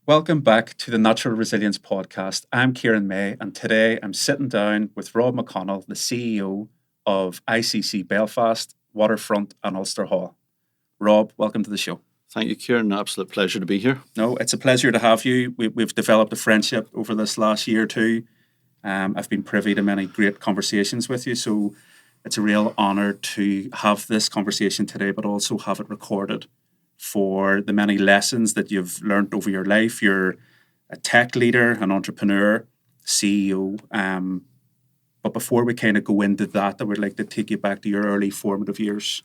Welcome back to the Natural Resilience Podcast. I'm Kieran May, and today I'm sitting down with Rob Mc Connell, the CEO of ICC Belfast, Waterfront and Ulster Hall. Rob, welcome to the show. Thank you, Kieran. Absolute pleasure to be here. No, it's a pleasure to have you. We've developed a friendship over this last year or two. I've been privy to many great conversations with you, so it's a real honour to have this conversation today, but also have it recorded for the many lessons that you've learned over your life. You're a tech leader, an entrepreneur, CEO. But before we kind of go into that, I would like to take you back to your early formative years,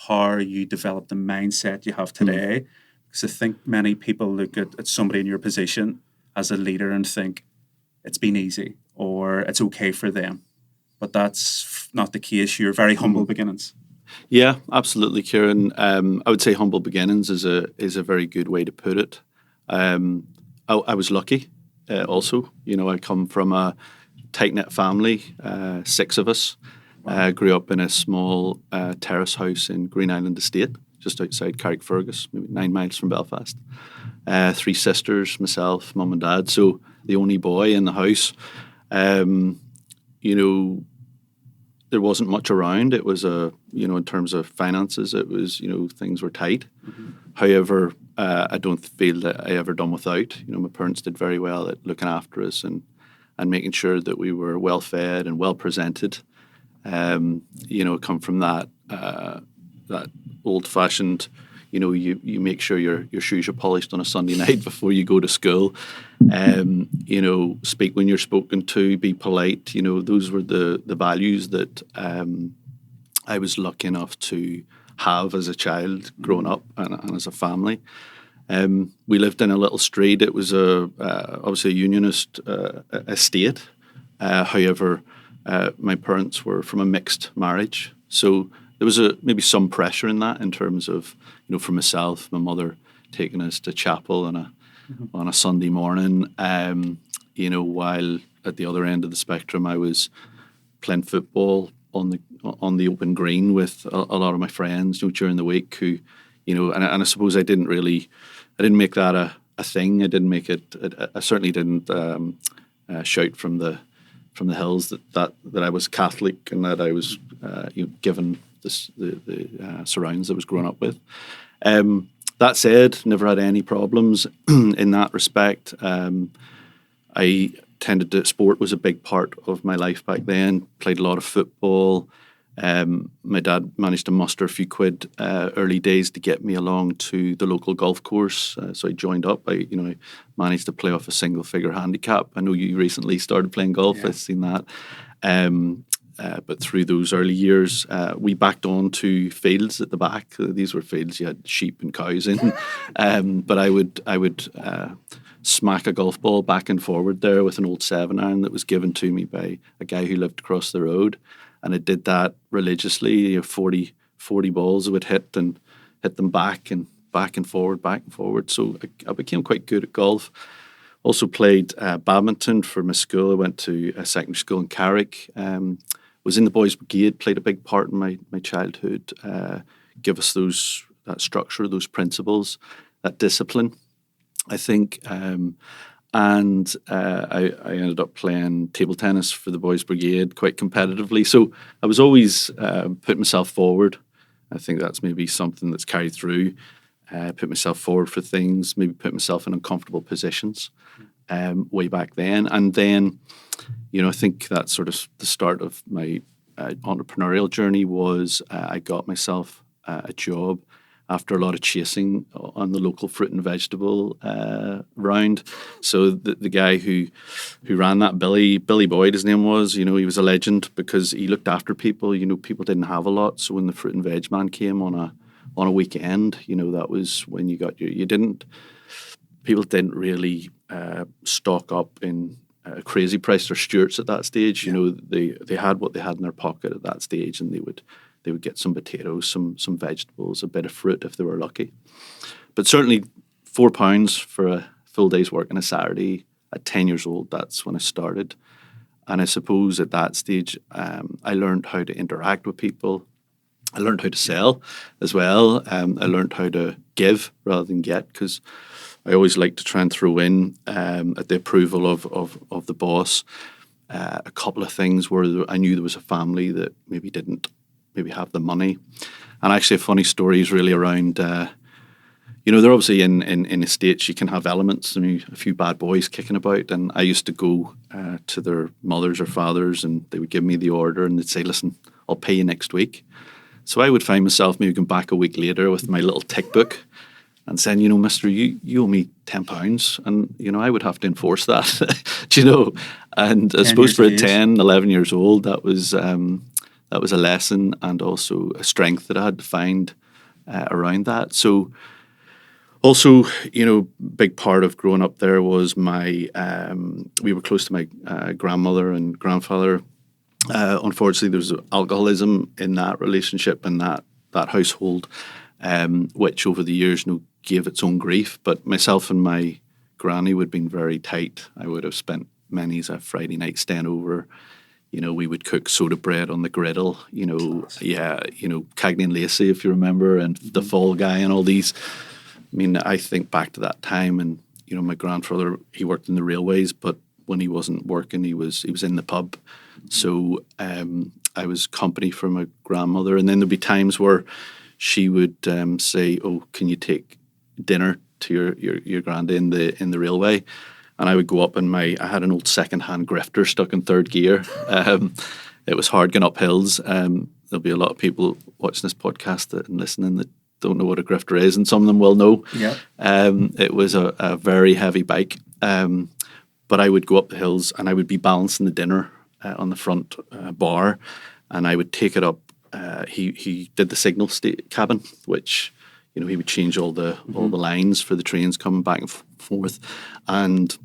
how you developed the mindset you have today. Because I think many people look at somebody in your position as a leader and think it's been easy or it's okay for them. But that's not the case. You're very humble beginnings. Yeah, absolutely, Kieran. I would say humble beginnings is a very good way to put it. I was lucky also. You know, I come from a tight-knit family, 6 of us. Wow. Grew up in a small terrace house in Green Island Estate, just outside Carrickfergus, maybe 9 miles from Belfast. 3 sisters, myself, mum and dad. So the only boy in the house. You know, there wasn't much around. It was in terms of finances, it was, things were tight. Mm-hmm. However, I don't feel that I ever done without. You know, my parents did very well at looking after us and making sure that we were well fed and well presented. Come from that old fashioned, you make sure your shoes are polished on a Sunday night before you go to school. Speak when you're spoken to, be polite. Those were the values that I was lucky enough to have as a child growing up and as a family. We lived in a little street. It was obviously a unionist estate. However, my parents were from a mixed marriage. So there was maybe some pressure in that in terms of, for myself, my mother taking us to chapel on a Sunday morning, while at the other end of the spectrum, I was playing football on the open green with a lot of my friends, during the week who, and I suppose I didn't make that a thing. I didn't make it, I certainly didn't shout from the hills that I was Catholic and that I was, given the surrounds I was growing up with. That said, never had any problems in that respect. I tended to, sport was a big part of my life back then, played a lot of football. My dad managed to muster a few quid early days to get me along to the local golf course. So I joined up. I managed to play off a single figure handicap. I know you recently started playing golf. Yeah. I've seen that. But through those early years, we backed on to fields at the back. These were fields you had sheep and cows in. But I would smack a golf ball back and forward there with an old 7-iron that was given to me by a guy who lived across the road. And I did that religiously. 40 balls I would hit and hit them back and forward. So I became quite good at golf. Also played badminton for my school. I went to a secondary school in Carrick. Was in the Boys Brigade, played a big part in my childhood. Give us that structure, those principles, that discipline, I think. And I ended up playing table tennis for the Boys Brigade quite competitively. So I was always putting myself forward. I think that's maybe something that's carried through. Put myself forward for things, maybe put myself in uncomfortable positions way back then. And then, I think that's sort of the start of my entrepreneurial journey was I got myself a job after a lot of chasing on the local fruit and vegetable round. So the guy who ran that, Billy Boyd, his name was, he was a legend because he looked after people. People didn't have a lot. So when the fruit and veg man came on a weekend, that was when you got people didn't really stock up in crazy price or Stewart's at that stage. Yeah. They had what they had in their pocket at that stage, and they would get some potatoes, some vegetables, a bit of fruit if they were lucky. But certainly £4 for a full day's work on a Saturday at 10 years old, that's when I started. And I suppose at that stage, I learned how to interact with people. I learned how to sell as well. I learned how to give rather than get, because I always like to try and throw in, at the approval of the boss, a couple of things where I knew there was a family that maybe didn't have the money. And actually, a funny story is really around, they're obviously in the States, you can have elements, a few bad boys kicking about. And I used to go to their mothers or fathers, and they would give me the order and they'd say, listen, I'll pay you next week. So I would find myself maybe going back a week later with my little tick book and saying, mister, you owe me £10. And, I would have to enforce that, And I suppose for 10, 11 years old, that was a lesson and also a strength that I had to find around that. So also, big part of growing up there was we were close to my grandmother and grandfather. Unfortunately, there was alcoholism in that relationship and that household, which over the years gave its own grief. But myself and my granny would have been very tight. I would have spent many's a Friday night staying over. We would cook soda bread on the griddle, Cagney and Lacey, if you remember, and the Fall Guy and all these. I think back to that time, and my grandfather, he worked in the railways, but when he wasn't working, he was in the pub. So I was company for my grandmother, and then there'd be times where she would say, "Oh, can you take dinner to your granddad in the railway?" And I would go up, and I had an old second-hand grifter stuck in third gear. It was hard getting up hills. There'll be a lot of people watching this podcast and listening that don't know what a grifter is, and some of them will know. Yeah. It was a very heavy bike. But I would go up the hills, and I would be balancing the dinner on the front bar, and I would take it up. He did the signal cabin, which he would change all the lines for the trains coming back and forth, and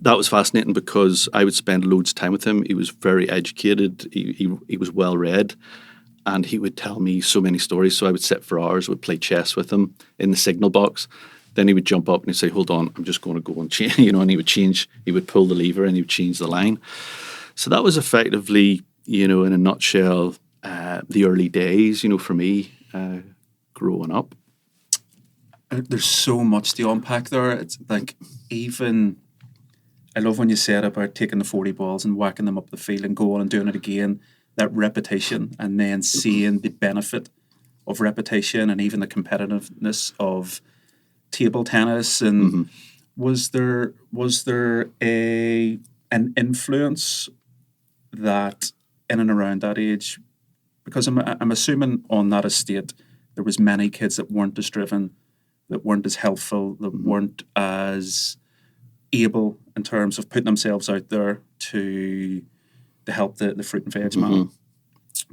that was fascinating because I would spend loads of time with him. He was very educated. He was well read, and he would tell me so many stories. So I would sit for hours, would play chess with him in the signal box. Then he would jump up and he'd say, "Hold on, I'm just going to go and change," and he would change. He would pull the lever and he would change the line. So that was effectively, in a nutshell, the early days, for me, growing up. There's so much to unpack there. It's like, even, I love when you said about taking the 40 balls and whacking them up the field and going and doing it again, that repetition, and then seeing the benefit of repetition and even the competitiveness of table tennis. And was there an influence that in and around that age, because I'm assuming on that estate there was many kids that weren't as driven, that weren't as helpful, that weren't as able in terms of putting themselves out there to help the fruit and veg man.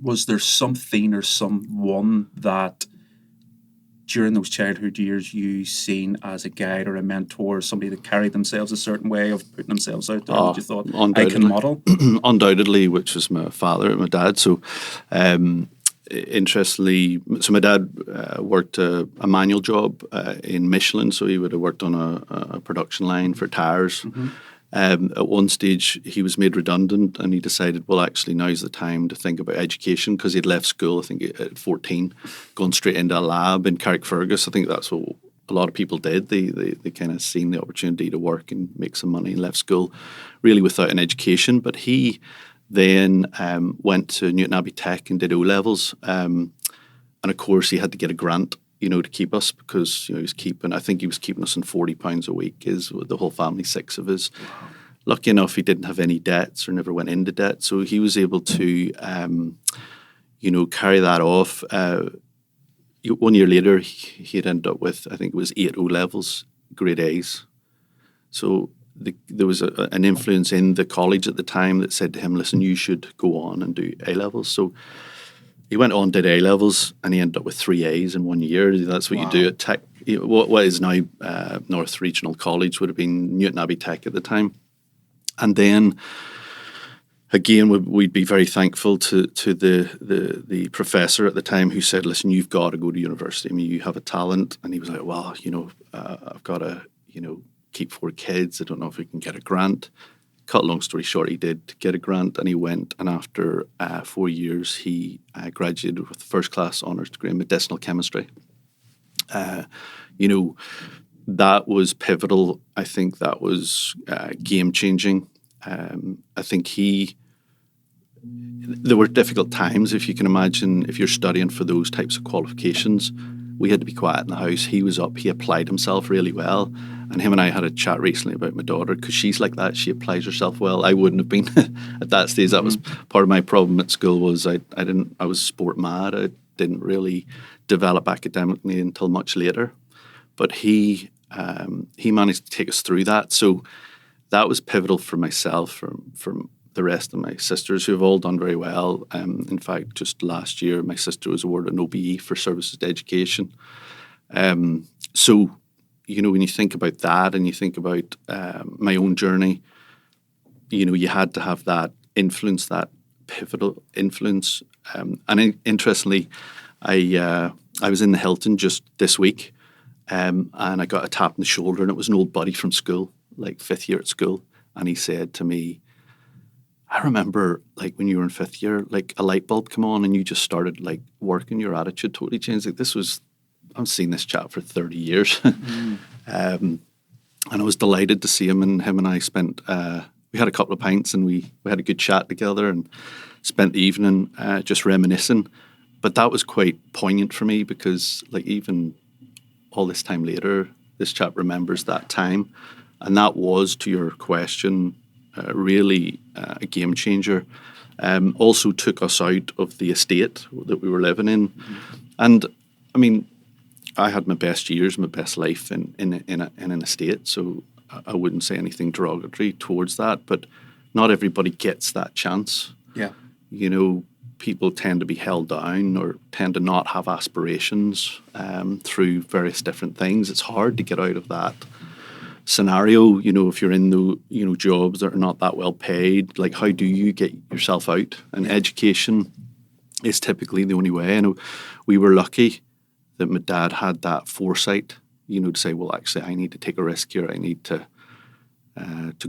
Was there something or someone that during those childhood years you seen as a guide or a mentor, somebody that carried themselves a certain way of putting themselves out there that you thought, I can model? Undoubtedly, which was my father and my dad. So interestingly, my dad worked a manual job in Michelin, so he would have worked on a production line for tires. At one stage, he was made redundant, and he decided, well, actually, now's the time to think about education, because he'd left school, I think, at 14, gone straight into a lab in Carrickfergus. I think that's what a lot of people did. They kind of seen the opportunity to work and make some money and left school really without an education. But he then went to Newton Abbey Tech and did O-levels. And of course, he had to get a grant, to keep us, because he was keeping us on £40 a week, is the whole family, 6 of us. Wow. Lucky enough, he didn't have any debts or never went into debt, so he was able to carry that off. 1 year later, he had ended up with, I think it was 8 O-levels, grade A's. So there was an influence in the college at the time that said to him, listen, you should go on and do A-levels. So he went on, did A-levels, and he ended up with 3 A's in 1 year. That's what you do at Tech. What is now North Regional College would have been Newton Abbey Tech at the time. And then, again, we'd be very thankful to the professor at the time who said, listen, you've got to go to university. I mean, you have a talent. And he was like, well, I've got to, keep 4 kids. I don't know if we can get a grant. Cut a long story short, he did get a grant, and he went, and after 4 years, he graduated with a first-class honours degree in medicinal chemistry. that was pivotal. I think that was game changing. I think there were difficult times, if you can imagine, if you're studying for those types of qualifications. We had to be quiet in the house. He was up, he applied himself really well. And him and I had a chat recently about my daughter, because she's like that. She applies herself well. I wouldn't have been at that stage. That was part of my problem at school, was I was sport mad. I didn't really develop academically until much later. But he managed to take us through that. So that was pivotal for myself, from the rest of my sisters, who have all done very well. In fact, just last year, my sister was awarded an OBE for services to education. So, when you think about that, and you think about my own journey, you had to have that influence, that pivotal influence. And interestingly, I was in the Hilton just this week, and I got a tap on the shoulder, and it was an old buddy from school, like 5th year at school. And he said to me, I remember, like, when you were in 5th year, like, a light bulb come on and you just started, like, working. Your attitude totally changed. Like, I've seen this chap for 30 years. And I was delighted to see him, and I spent, we had a couple of pints, and we had a good chat together, and spent the evening just reminiscing. But that was quite poignant for me, because, like, even all this time later, this chap remembers that time. And that was, to your question, really a game changer. Also took us out of the estate that we were living in. And I mean, I had my best years, my best life in an estate, so I wouldn't say anything derogatory towards that, but not everybody gets that chance. Yeah. People tend to be held down, or tend to not have aspirations through various different things. It's hard to get out of that scenario, if you're in the jobs that are not that well paid. Like, how do you get yourself out? And education is typically the only way. We were lucky that my dad had that foresight, to say, well, actually, I need to take a risk here. I need to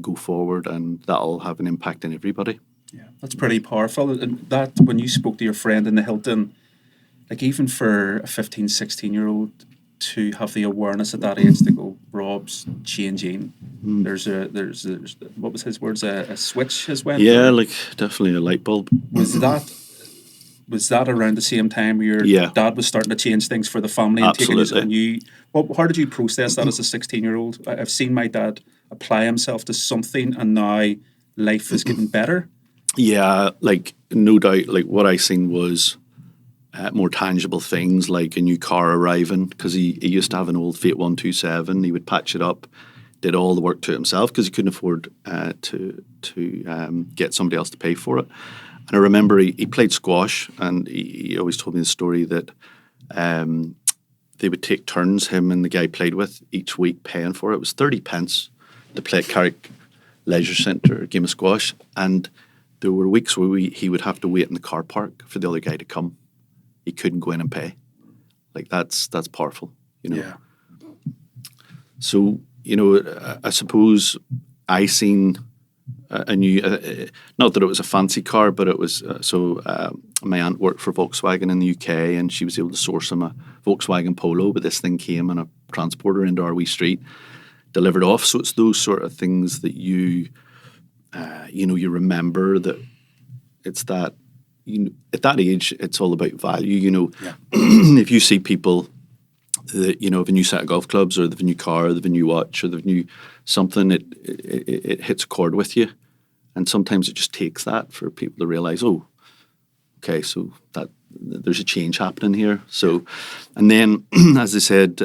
go forward, and that'll have an impact on everybody. Yeah, that's pretty powerful. And that, when you spoke to your friend in the Hilton, like, even for a 15, 16-year-old to have the awareness at that age to go, Rob's changing. There's what was his words? A switch has went. Yeah, like, definitely a light bulb. Was that around the same time where your dad was starting to change things for the family? And Absolutely. How did you process that as a 16-year-old? I've seen my dad apply himself to something, and now life is getting better. Yeah, like, no doubt. Like, what I seen was more tangible things, like a new car arriving, because he used to have an old Fiat 127. He would patch it up, did all the work to it himself, because he couldn't afford to get somebody else to pay for it. And I remember he played squash, and he always told me the story that they would take turns, him and the guy he played with, each week paying for it. It was 30 pence to play at Carrick Leisure Centre, a game of squash. And there were weeks where he would have to wait in the car park for the other guy to come. He couldn't go in and pay. Like, that's powerful, Yeah. So, I suppose I seen a new, not that it was a fancy car, but it was, my aunt worked for Volkswagen in the UK, and she was able to source him a Volkswagen Polo, but this thing came in a transporter into our wee street, delivered off. So it's those sort of things that you remember, that it's that, at that age, it's all about value. Yeah. If you see people that, have a new set of golf clubs, or they have a new car, or they have a new watch, or they have new something, it hits a chord with you. And sometimes it just takes that for people to realize, oh, okay, so that there's a change happening here. So, and then, as I said,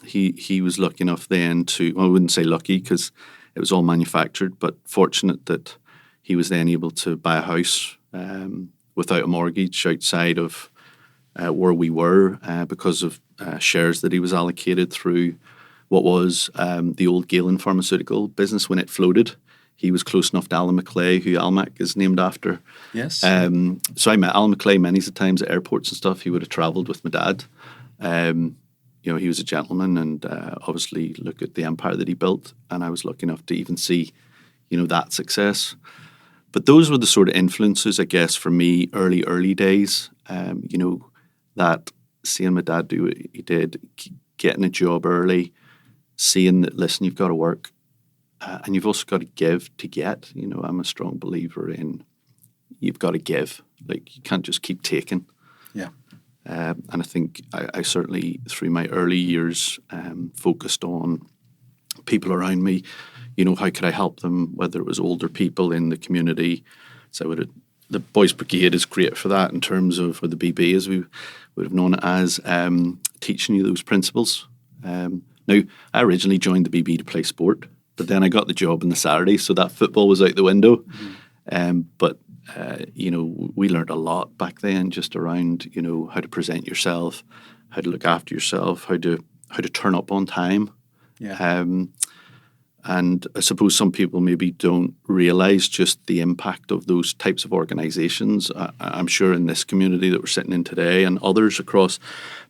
he was lucky enough then to, well, I wouldn't say lucky, because it was all manufactured, but fortunate that he was then able to buy a house without a mortgage outside of where we were, because of shares that he was allocated through what was the old Galen pharmaceutical business when it floated. He was close enough to Alan McClay, who Almac is named after. Yes. So I met Alan McClay many times at airports and stuff. He would have travelled with my dad. He was a gentleman, and obviously look at the empire that he built. And I was lucky enough to even see, that success. But those were the sort of influences, I guess, for me, early days. That seeing my dad do what he did, getting a job early, seeing that, listen, you've got to work, and you've also got to give to get. You know, I'm a strong believer in you've got to give. Like, you can't just keep taking. Yeah. And I think I certainly, through my early years, focused on people around me. You know, how could I help them, whether it was older people in the community. So the Boys Brigade is great for that in terms of, or the BB as we would have known it as, teaching you those principles. Now, I originally joined the BB to play sport, but then I got the job on the Saturday, so that football was out the window. But you know, we learned a lot back then, just around, you know, how to present yourself, how to look after yourself, how to turn up on time. Yeah. And I suppose some people maybe don't realise just the impact of those types of organisations. I'm sure in this community that we're sitting in today, and others across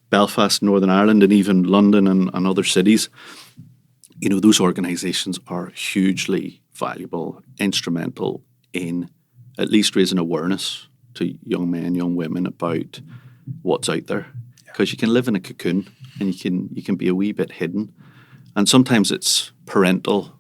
Belfast, Northern Ireland, and even London and other cities, you know, those organisations are hugely valuable, instrumental in at least raising awareness to young men, young women about what's out there. Because you can live in a cocoon and you can be a wee bit hidden. And sometimes it's parental.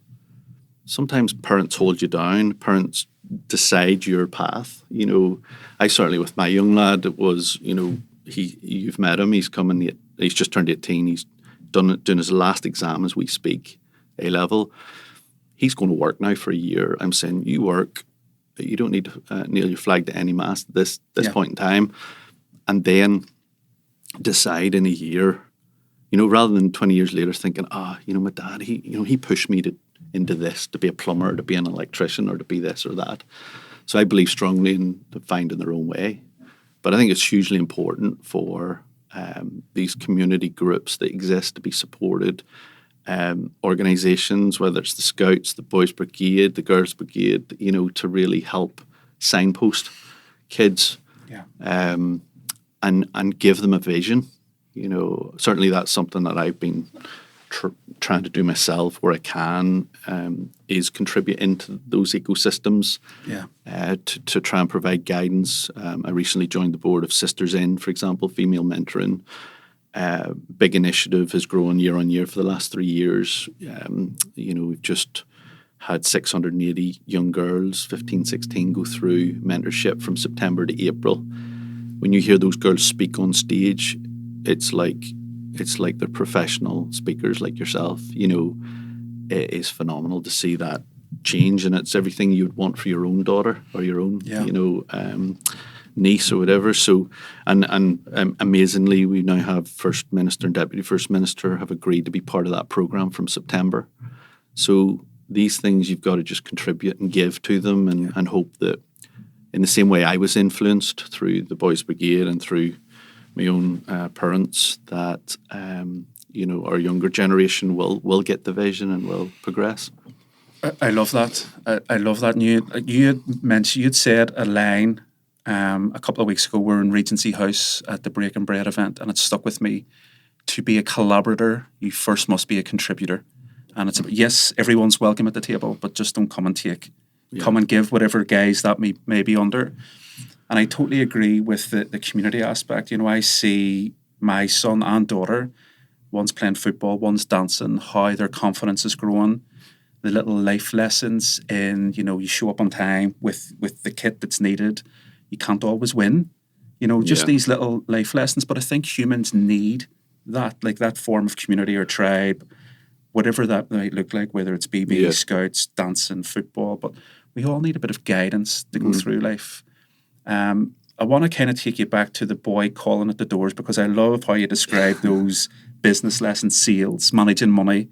Sometimes parents hold you down. Parents decide your path. You know, I certainly, with my young lad, it was, you know, you've met him. He's just turned 18. He's doing his last exam as we speak, A-level. He's going to work now for a year. I'm saying, you work. You don't need to nail your flag to any mast at this point in time. And then decide in a year, you know, rather than 20 years later thinking, you know, my dad, he pushed me into this, to be a plumber, to be an electrician, or to be this or that. So I believe strongly in finding their own way. But I think it's hugely important for these community groups that exist to be supported. Organisations, whether it's the Scouts, the Boys Brigade, the Girls Brigade, you know, to really help signpost kids, and give them a vision. You know, certainly that's something that I've been trying to do myself where I can, is contribute into those ecosystems, to try and provide guidance. I recently joined the board of Sisters In, for example, female mentoring. Big initiative has grown year on year for the last 3 years. You know, we've just had 680 young girls, 15, 16, go through mentorship from September to April. When you hear those girls speak on stage, it's like they're professional speakers like yourself. You know, it is phenomenal to see that change, and it's everything you would want for your own daughter or your own, you know, niece or whatever. So, and amazingly, we now have First Minister and Deputy First Minister have agreed to be part of that programme from September. So these things you've got to just contribute and give to them, and hope that in the same way I was influenced through the Boys Brigade and through my own parents, that you know, our younger generation will get the vision and will progress. I love that. I love that. And you had mentioned, you'd said a line a couple of weeks ago. We were in Regency House at the Break and Bread event, and it stuck with me. To be a collaborator, you first must be a contributor. And it's yes, everyone's welcome at the table, but just don't come and take. Come and give whatever guise that may be under. And I totally agree with the community aspect. You know, I see my son and daughter, one's playing football, one's dancing, how their confidence is growing. The little life lessons in, you know, you show up on time with the kit that's needed. You can't always win. You know, just these little life lessons. But I think humans need that, like that form of community or tribe, whatever that might look like, whether it's BB, Scouts, dancing, football. But we all need a bit of guidance to go through life. I want to kind of take you back to the boy calling at the doors, because I love how you describe those business lessons, sales, managing money.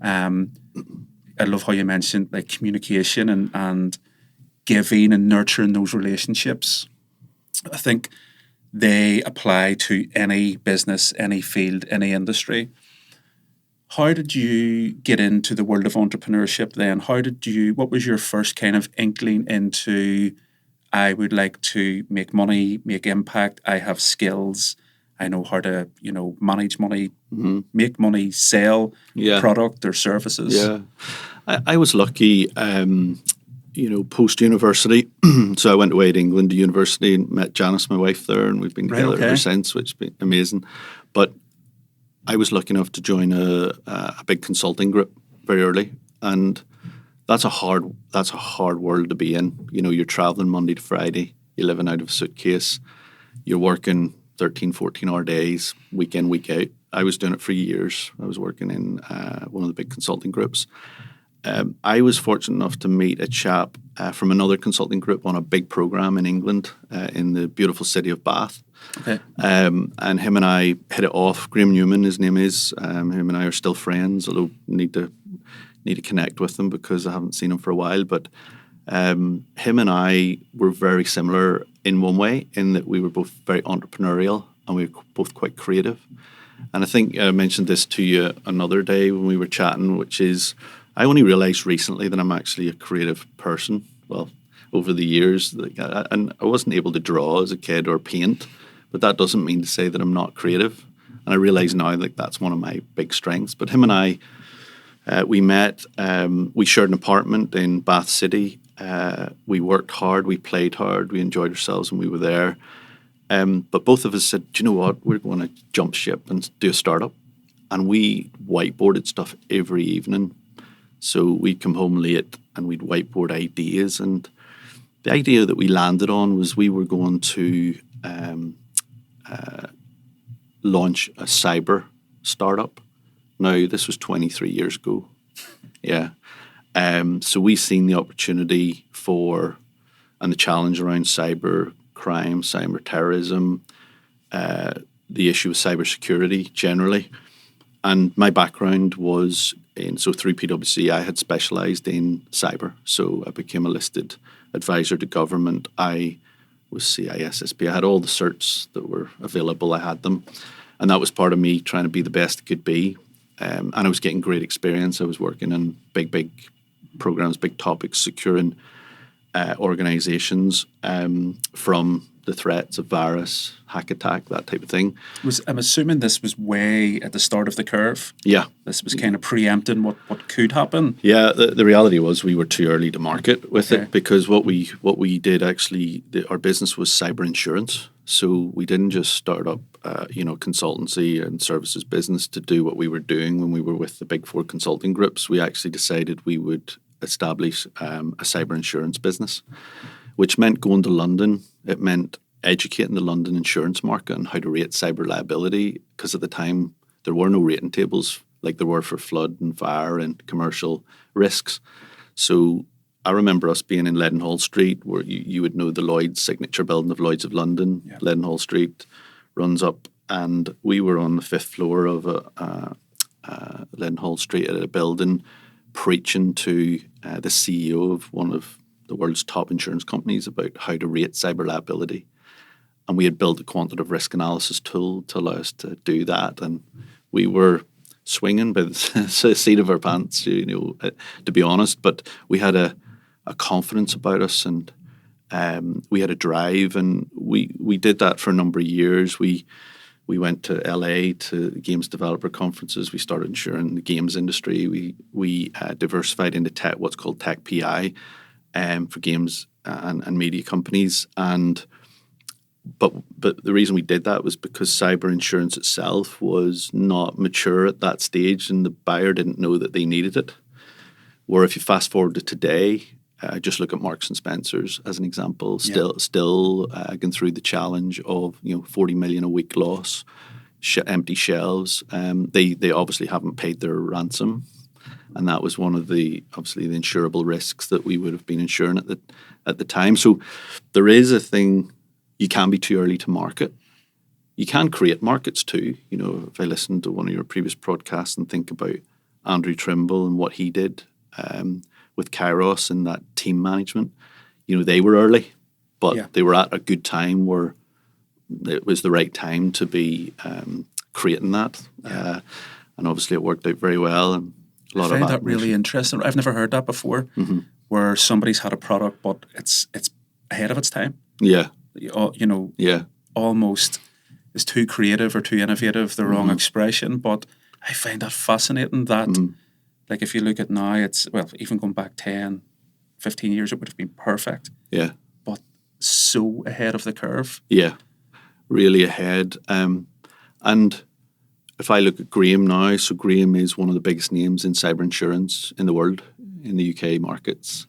I love how you mentioned like communication and giving and nurturing those relationships. I think they apply to any business, any field, any industry. How did you get into the world of entrepreneurship then? What was your first kind of inkling into, I would like to make money, make impact, I have skills, I know how to, you know, manage money, make money, sell product or services? I was lucky, you know, post-university. So I went away to England to university and met Janice, my wife, there, and we've been together ever since, which has been amazing. But I was lucky enough to join a big consulting group very early, and that's a hard world to be in. You know, you're traveling Monday to Friday, you're living out of a suitcase, you're working 13, 14-hour days, week in, week out. I was doing it for years. I was working in one of the big consulting groups. I was fortunate enough to meet a chap from another consulting group on a big program in England, in the beautiful city of Bath. Okay. And him and I hit it off. Graham Newman, his name is. Him and I are still friends, although need to connect with him because I haven't seen him for a while. But him and I were very similar in one way, in that we were both very entrepreneurial and we were both quite creative. And I think I mentioned this to you another day when we were chatting, which is I only realised recently that I'm actually a creative person. Well, over the years, and I wasn't able to draw as a kid or paint, but that doesn't mean to say that I'm not creative. And I realise now that that's one of my big strengths. But him and I, we met, we shared an apartment in Bath City. We worked hard, we played hard, we enjoyed ourselves when we were there. But both of us said, do you know what, we're going to jump ship and do a startup. And we whiteboarded stuff every evening. So we'd come home late and we'd whiteboard ideas. And the idea that we landed on was we were going to launch a cyber startup. Now, this was 23 years ago. Yeah. So we seen the opportunity and the challenge around cyber crime, cyber terrorism, the issue of cybersecurity generally. And my background was through PwC, I had specialised in cyber. So I became a listed advisor to government. I was CISSP. I had all the certs that were available. I had them. And that was part of me trying to be the best it could be. And I was getting great experience. I was working on big programs, big topics, securing organizations from the threats of virus, hack attack, that type of thing. I'm assuming this was way at the start of the curve. Yeah. This was kind of preempting what could happen. Yeah, the reality was we were too early to market with it because what we did actually, our business was cyber insurance. So we didn't just start up, consultancy and services business to do what we were doing when we were with the big four consulting groups. We actually decided we would establish a cyber insurance business, which meant going to London. It meant educating the London insurance market on how to rate cyber liability, because at the time there were no rating tables like there were for flood and fire and commercial risks. So I remember us being in Leadenhall Street, where you would know the Lloyd's signature building of Lloyd's of London. Yeah. Leadenhall Street runs up, and we were on the 5th floor of Leadenhall Street at a building, preaching to the CEO of one of the world's top insurance companies about how to rate cyber liability. And we had built a quantitative risk analysis tool to allow us to do that. And we were swinging by the seat of our pants, to be honest. But we had a confidence about us, and we had a drive, and we did that for a number of years. We went to LA to games developer conferences. We started insuring the games industry. We diversified into tech, what's called tech PI, for games and media companies. But the reason we did that was because cyber insurance itself was not mature at that stage, and the buyer didn't know that they needed it. Where if you fast forward to today, just look at Marks and Spencer's as an example. Still going through the challenge of 40 million a week loss, empty shelves. They obviously haven't paid their ransom, and that was one of the insurable risks that we would have been insuring at the time. So there is a thing. You can be too early to market. You can create markets too. If I listen to one of your previous podcasts and think about Andrew Trimble and what he did with Kairos and that team management, they were early, but they were at a good time where it was the right time to be creating that. And obviously it worked out very well. And I find that really interesting. I've never heard that before, where somebody's had a product, but it's ahead of its time. Yeah. Almost is too creative or too innovative, the wrong expression. But I find that fascinating that, like, if you look at now, even going back 10, 15 years, it would have been perfect. Yeah. But so ahead of the curve. Yeah, really ahead. And if I look at Graham now, so Graham is one of the biggest names in cyber insurance in the world, in the UK markets.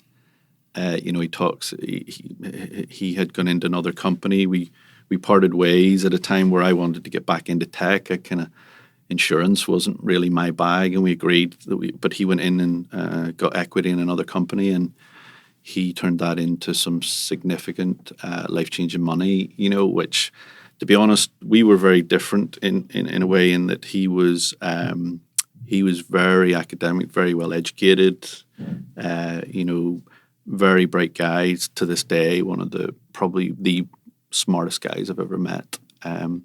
He talks. He had gone into another company. We parted ways at a time where I wanted to get back into tech. Insurance wasn't really my bag, and we agreed that but he went in and got equity in another company, and he turned that into some significant life-changing money. Which, to be honest, we were very different in a way, in that he was very academic, very well educated. Very bright guy to this day. One of probably the smartest guys I've ever met. And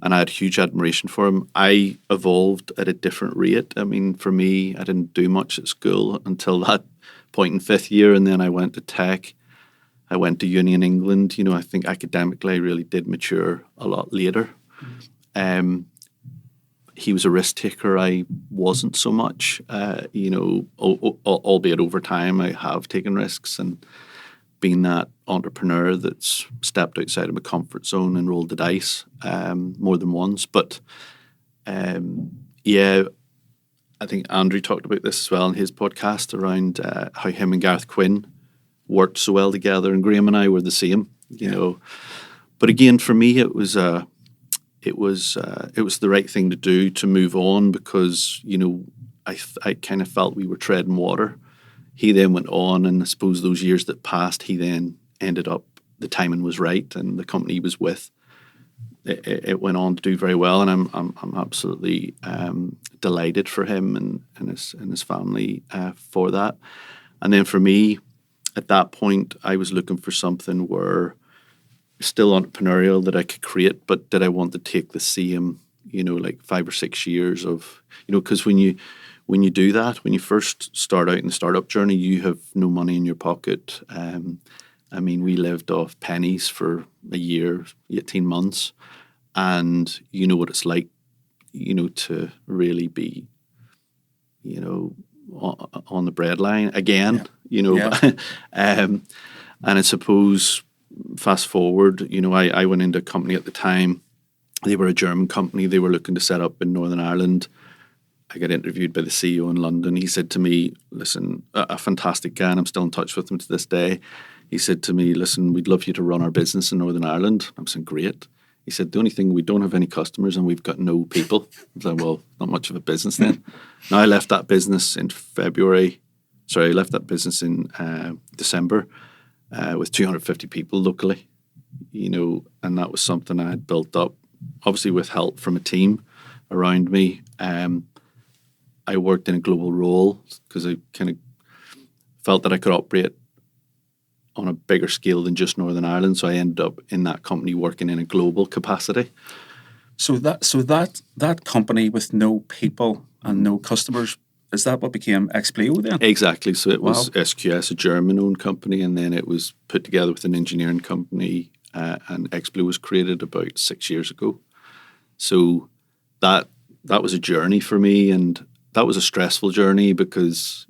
I had huge admiration for him. I evolved at a different rate. I mean, for me, I didn't do much at school until that point in 5th year, and then I went to tech. I went to uni in England. I think academically I really did mature a lot later. He was a risk taker. I wasn't so much. Albeit over time I have taken risks and been that entrepreneur that's stepped outside of my comfort zone and rolled the dice more than once. But I think Andrew talked about this as well in his podcast around how him and Gareth Quinn worked so well together, and Graham and I were the same. But again, for me, it was the right thing to do, to move on, because I kind of felt we were treading water. He then went on, and I suppose those years that passed, he then ended up, the timing was right, and the company he was with, it went on to do very well, and I'm absolutely delighted for him and his family for that. And then for me, at that point, I was looking for something where still entrepreneurial, that I could create, but did I want to take the same, like 5 or 6 years of, because when you do that, when you first start out in the startup journey, you have no money in your pocket. We lived off pennies for a year, 18 months, and you know what it's like, to really be, on the breadline again, and I suppose, fast forward, I went into a company at the time. They were a German company. They were looking to set up in Northern Ireland. I got interviewed by the CEO in London. He said to me, listen, a fantastic guy, and I'm still in touch with him to this day. He said to me, listen, we'd love you to run our business in Northern Ireland. I'm saying, great. He said, the only thing, we don't have any customers and we've got no people. I was like, well, not much of a business then. Now, I left that business in December with 250 people locally, and that was something I had built up, obviously with help from a team around me. I worked in a global role because I kind of felt that I could operate on a bigger scale than just Northern Ireland. So I ended up in that company working in a global capacity. So that company with no people and no customers, is that what became Expleo then? Exactly. So it was SQS, a German-owned company, and then it was put together with an engineering company, and Expleo was created about 6 years ago. So that was a journey for me, and that was a stressful journey because,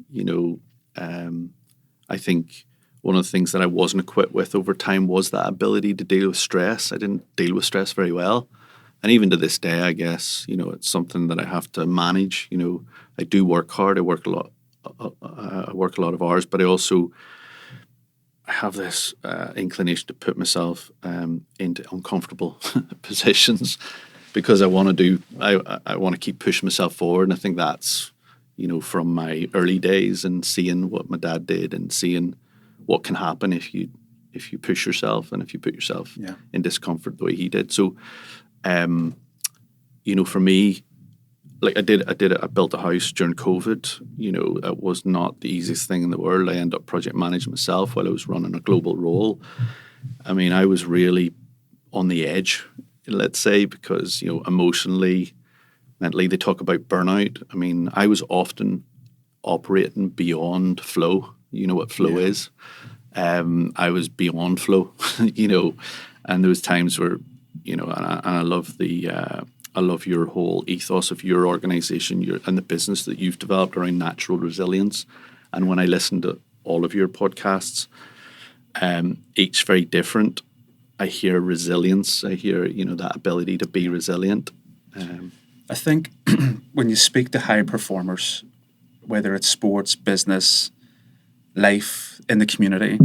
I think one of the things that I wasn't equipped with over time was that ability to deal with stress. I didn't deal with stress very well. And even to this day, I guess, it's something that I have to manage. I do work hard. I work a lot of hours, but I have this inclination to put myself into uncomfortable positions because I want to keep pushing myself forward. And I think that's, from my early days and seeing what my dad did and seeing what can happen if you push yourself and if you put yourself in discomfort the way he did. So, for me, like I built a house during COVID. It was not the easiest thing in the world. I ended up project managing myself while I was running a global role. I mean, I was really on the edge, let's say, because, emotionally, mentally, they talk about burnout. I mean, I was often operating beyond flow. You know what flow is? I was beyond flow, and there was times where, and I love I love your whole ethos of your organization and the business that you've developed around natural resilience. And when I listen to all of your podcasts, each very different, I hear resilience. I hear, that ability to be resilient. I think when you speak to high performers, whether it's sports, business, life, in the community,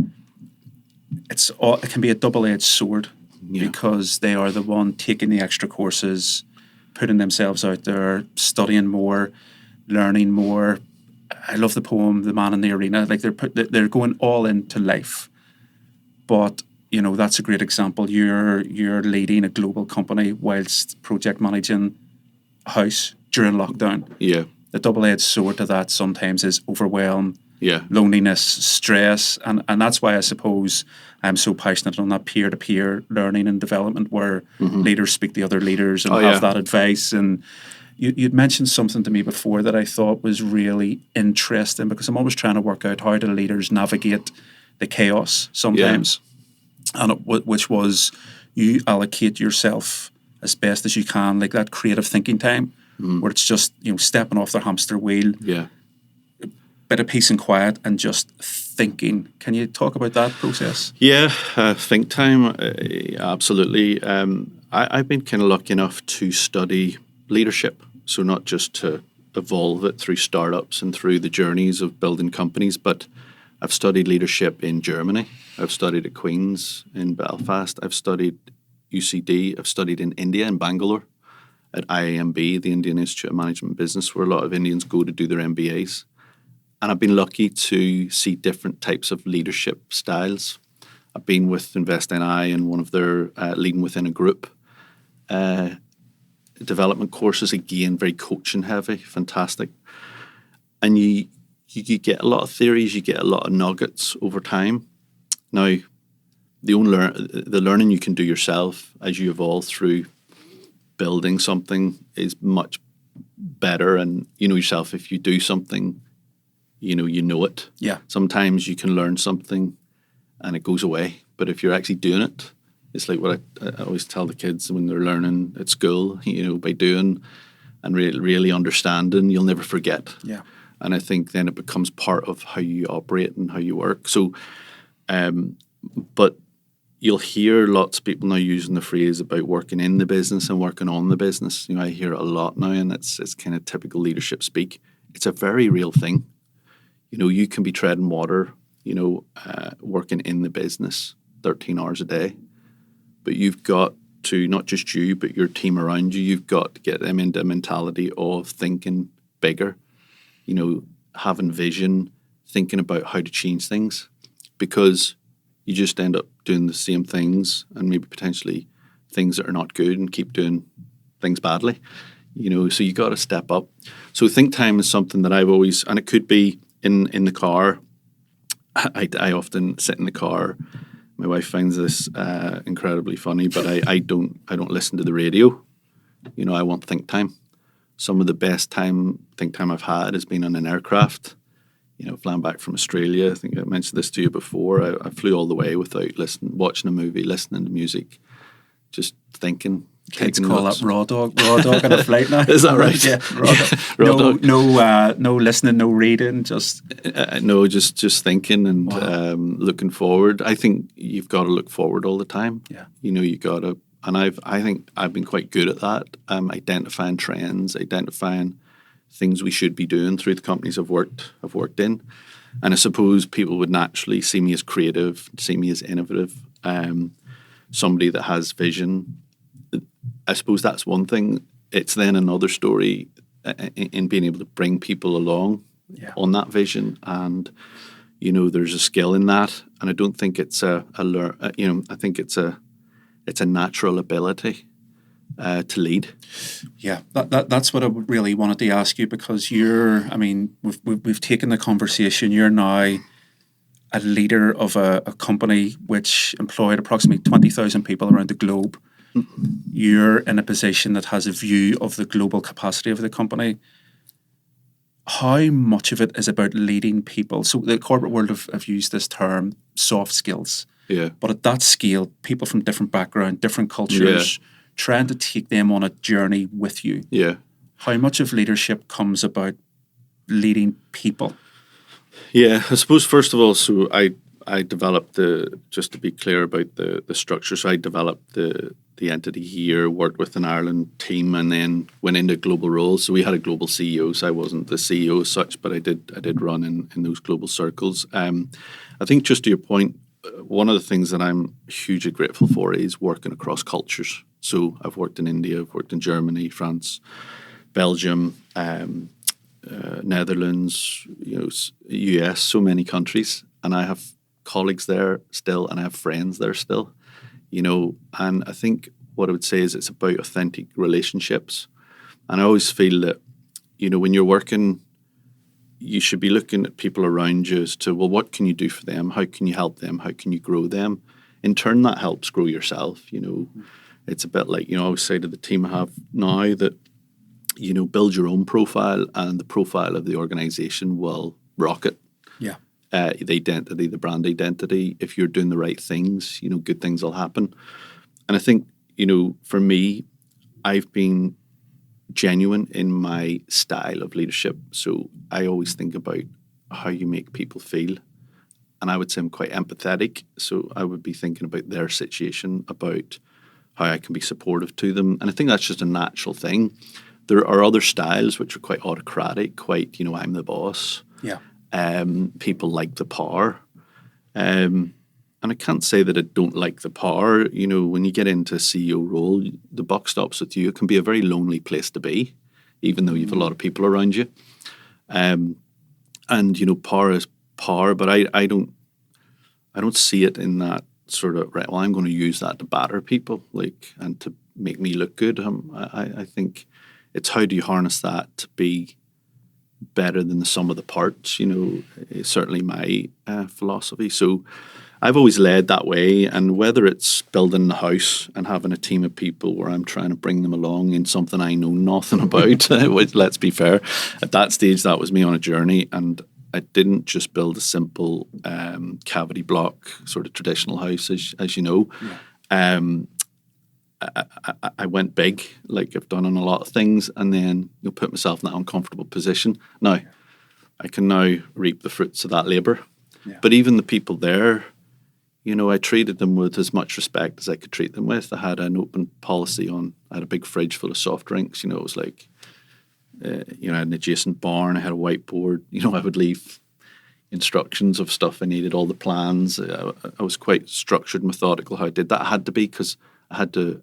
it can be a double-edged sword because they are the one taking the extra courses, putting themselves out there, studying more, learning more. I love the poem "The Man in the Arena." Like they're going all into life. But that's a great example. You're leading a global company whilst project managing a house during lockdown. Yeah. The double-edged sword to that sometimes is overwhelm, loneliness, stress, and that's why I suppose I'm so passionate on that peer-to-peer learning and development where leaders speak to other leaders and have that advice. And you'd mentioned something to me before that I thought was really interesting, because I'm always trying to work out how do leaders navigate the chaos sometimes, and which was you allocate yourself as best as you can, like that creative thinking time, where it's just stepping off the hamster wheel, bit of peace and quiet, and just thinking. Can you talk about that process? Yeah, think time, absolutely. I've been kind of lucky enough to study leadership, so not just to evolve it through startups and through the journeys of building companies, but I've studied leadership in Germany. I've studied at Queen's in Belfast. I've studied UCD. I've studied in India, in Bangalore, at IIMB, the Indian Institute of Management and Business, where a lot of Indians go to do their MBAs. And I've been lucky to see different types of leadership styles. I've been with Invest NI and one of their leading within a group development courses, again, very coaching heavy, fantastic. And you get a lot of theories, you get a lot of nuggets over time. Now, the learning you can do yourself as you evolve through building something is much better. And you know yourself, if you do something, you know it. Yeah. Sometimes you can learn something and it goes away. But if you're actually doing it, it's like what I always tell the kids when they're learning at school, by doing and really understanding, you'll never forget. Yeah. And I think then it becomes part of how you operate and how you work. So, but you'll hear lots of people now using the phrase about working in the business and working on the business. I hear it a lot now, and it's kind of typical leadership speak. It's a very real thing. You can be treading water, working in the business 13 hours a day, but you've got to, not just you, but your team around you, you've got to get them into a mentality of thinking bigger, having vision, thinking about how to change things, because you just end up doing the same things and maybe potentially things that are not good and keep doing things badly, so you got to step up. So think time is something that I've always, and it could be in the car. I often sit in the car. My wife finds this incredibly funny, but I don't listen to the radio. I want think time. Some of the best think time I've had has been on an aircraft. Flying back from Australia. I think I mentioned this to you before. I flew all the way without watching a movie, listening to music, just thinking. Kids call that raw dog on a flight now. Is that right? Yeah, raw dog. No listening, no reading, just just thinking and looking forward. I think you've got to look forward all the time. Yeah, you got to, and I think I've been quite good at that. Identifying trends, identifying things we should be doing through the companies I've worked in, and I suppose people would naturally see me as creative, see me as innovative, somebody that has vision. I suppose that's one thing. It's then another story in being able to bring people along on that vision, and there's a skill in that. And I don't think it's I think it's a natural ability to lead. Yeah, that's what I really wanted to ask you, because we've taken the conversation. You're now a leader of a company which employed approximately 20,000 people around the globe. You're in a position that has a view of the global capacity of the company. How much of it is about leading people? So the corporate world have used this term, soft skills. Yeah. But at that scale, people from different backgrounds, different cultures, trying to take them on a journey with you. Yeah. How much of leadership comes about leading people? Yeah, I suppose first of all, so I developed just to be clear about the structure, so I developed the entity here, worked with an Ireland team, and then went into global roles. So we had a global CEO, so I wasn't the CEO as such, but I did run in those global circles. I think just to your point, one of the things that I'm hugely grateful for is working across cultures. So I've worked in India, I've worked in Germany, France, Belgium, Netherlands, US, so many countries, and I have colleagues there still, and I have friends there still. And I think what I would say is it's about authentic relationships. And I always feel that, when you're working, you should be looking at people around you as to, well, what can you do for them? How can you help them? How can you grow them? In turn, that helps grow yourself. It's a bit like, I always say to the team I have now that, build your own profile, and the profile of the organization will rocket. Yeah. The identity, the brand identity. If you're doing the right things, good things will happen. And I think, for me, I've been genuine in my style of leadership. So I always think about how you make people feel. And I would say I'm quite empathetic. So I would be thinking about their situation, about how I can be supportive to them. And I think that's just a natural thing. There are other styles which are quite autocratic, quite, I'm the boss. Yeah. People like the power. And I can't say that I don't like the power. When you get into a CEO role, the buck stops with you. It can be a very lonely place to be, even though you have a lot of people around you. And power is power, but I don't see it in that sort of, right, well, I'm going to use that to batter people, and to make me look good. I think it's how do you harness that to be better than the sum of the parts, is certainly my philosophy. So I've always led that way, and whether it's building the house and having a team of people where I'm trying to bring them along in something I know nothing about, which, let's be fair, at that stage that was me on a journey, and I didn't just build a simple cavity block sort of traditional house, as you know. Yeah. I went big, like I've done on a lot of things, and then put myself in that uncomfortable position. Now, I can now reap the fruits of that labour. Yeah. But even the people there, I treated them with as much respect as I could treat them with. I had an open policy I had a big fridge full of soft drinks. It was like, I had an adjacent barn. I had a whiteboard. I would leave instructions of stuff I needed, all the plans. I was quite structured, methodical how I did that. I had to be, because I had to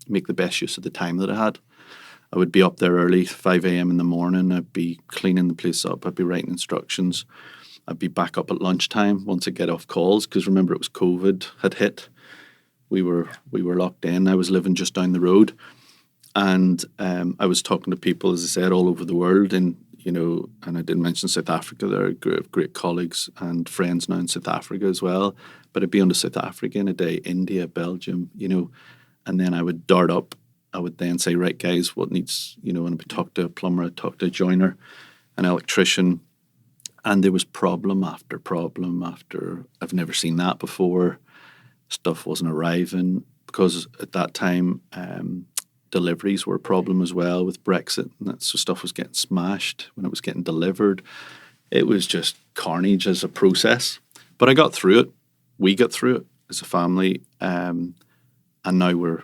make the best use of the time that I had. I would be up there early, 5 a.m. in the morning. I'd be cleaning the place up. I'd be writing instructions. I'd be back up at lunchtime once I get off calls, because remember, it was COVID had hit. We were locked in. I was living just down the road, and I was talking to people, as I said, all over the world. And and I didn't mention South Africa. There are great colleagues and friends now in South Africa as well. But I'd be on to South Africa in a day, India, Belgium, and then I would dart up. I would then say, right, guys, what needs, and I would talk to a plumber, I'd talk to a joiner, an electrician, and there was problem after problem after. I've never seen that before. Stuff wasn't arriving, because at that time, deliveries were a problem as well with Brexit, and so stuff was getting smashed when it was getting delivered. It was just carnage as a process. But I got through it. We got through it as a family, and now we're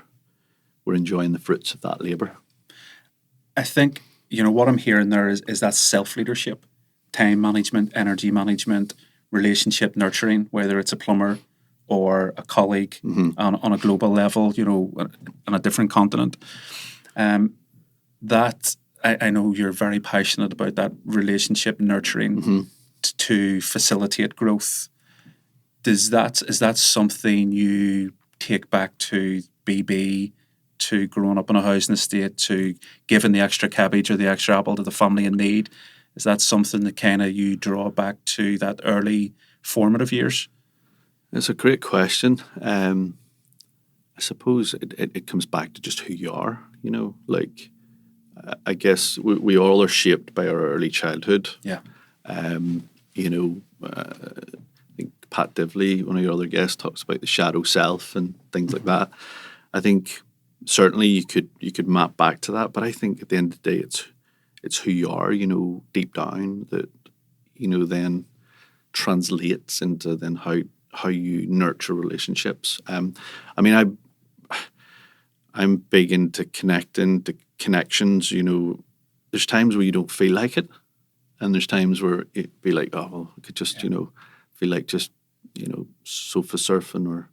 enjoying the fruits of that labour. I think, what I'm hearing there is that self-leadership, time management, energy management, relationship nurturing, whether it's a plumber or a colleague on a global level, on a different continent. That I know you're very passionate about that relationship nurturing to facilitate growth. Is that something you take back to BB, to growing up in a housing estate, to giving the extra cabbage or the extra apple to the family in need? Is that something that kind of you draw back to that early formative years? It's a great question. I suppose it comes back to just who you are, I guess we all are shaped by our early childhood. Yeah. I think Pat Divley, one of your other guests, talks about the shadow self and things like that. I think certainly you could map back to that, but I think at the end of the day, it's who you are, deep down, that, then translates into then how you nurture relationships. I mean, I'm big into connecting, to connections. You know, there's times where you don't feel like it, and there's times where it'd be like, oh, well, I could just, you know, feel like just, you know, sofa surfing or.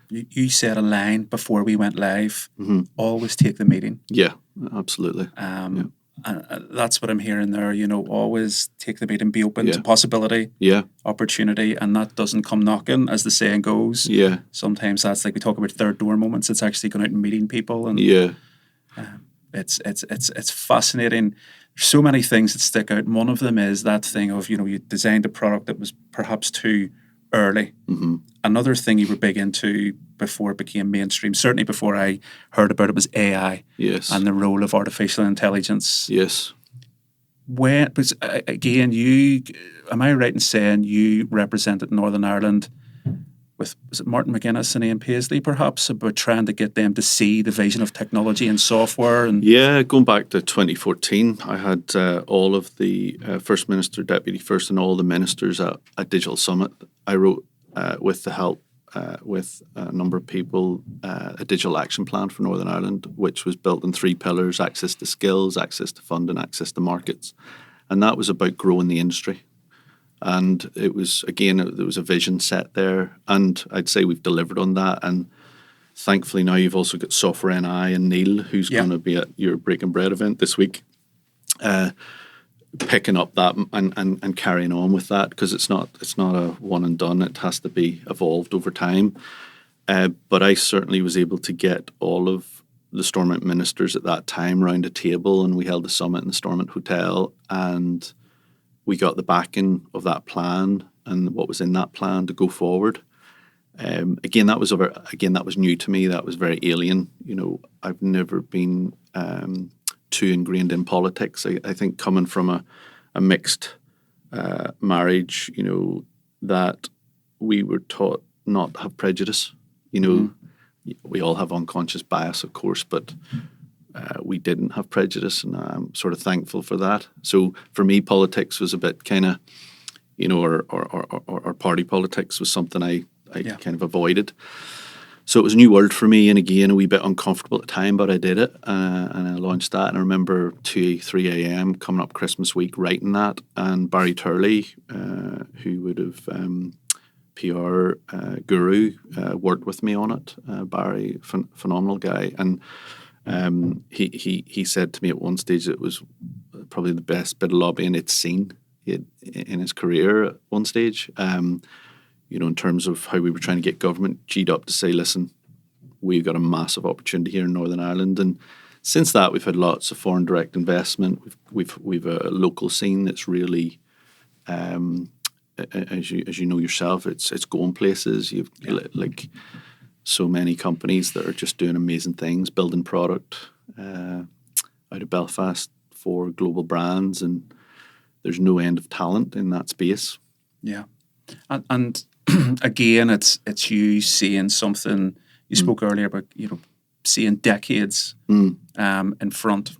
You said a line before we went live. Always take the meeting. Yeah, absolutely. And that's what I'm hearing there. You know, always take the meeting, be open to possibility, opportunity, and that doesn't come knocking, as the saying goes. Yeah. Sometimes that's like we talk about third door moments. It's actually going out and meeting people, and it's fascinating. There's so many things that stick out. And one of them is that thing of, you know, you designed a product that was perhaps too early. Another thing you were big into before it became mainstream, certainly before I heard about it, was AI. Yes. And the role of artificial intelligence. Yes. Because again, am I right in saying you represented Northern Ireland with, was it Martin McGuinness and Ian Paisley perhaps, about trying to get them to see the vision of technology and software? And going back to 2014, I had all of the First Minister, Deputy First, and all the ministers at a digital summit. I wrote, with the help with a number of people, a digital action plan for Northern Ireland, which was built in 3 pillars: access to skills, access to funding, access to markets. And that was about growing the industry. And it was, again, there was a vision set there. And I'd say we've delivered on that. And thankfully now you've also got Software NI and Neil, who's going to be at your Breaking Bread event this week, picking up that and carrying on with that, because it's not a one and done. It has to be evolved over time. But I certainly was able to get all of the Stormont ministers at that time round a table, and we held a summit in the Stormont Hotel, and we got the backing of that plan and what was in that plan to go forward. Again, that was new to me. That was very alien. You know, I've never been too ingrained in politics. I think coming from a mixed marriage, you know, that we were taught not to have prejudice. You know, we all have unconscious bias, of course, but we didn't have prejudice, and I'm sort of thankful for that. So for me, politics was a bit kind of, you know, or party politics was something I kind of avoided. So it was a new world for me, and again, a wee bit uncomfortable at the time, but I did it, and I launched that. And I remember 3 a.m. coming up Christmas week writing that, and Barry Turley, who would have PR guru, worked with me on it. Barry, phenomenal guy, and he said to me at one stage that it was probably the best bit of lobbying he'd seen in his career at one stage. You know, in terms of how we were trying to get government G'd up to say, listen, we've got a massive opportunity here in Northern Ireland. And since that, we've had lots of foreign direct investment. We've a local scene that's really, as you know yourself, it's going places. You've like so many companies that are just doing amazing things, building product out of Belfast for global brands, and there's no end of talent in that space. Yeah, and again, it's you seeing something. You spoke earlier about, you know, seeing decades in front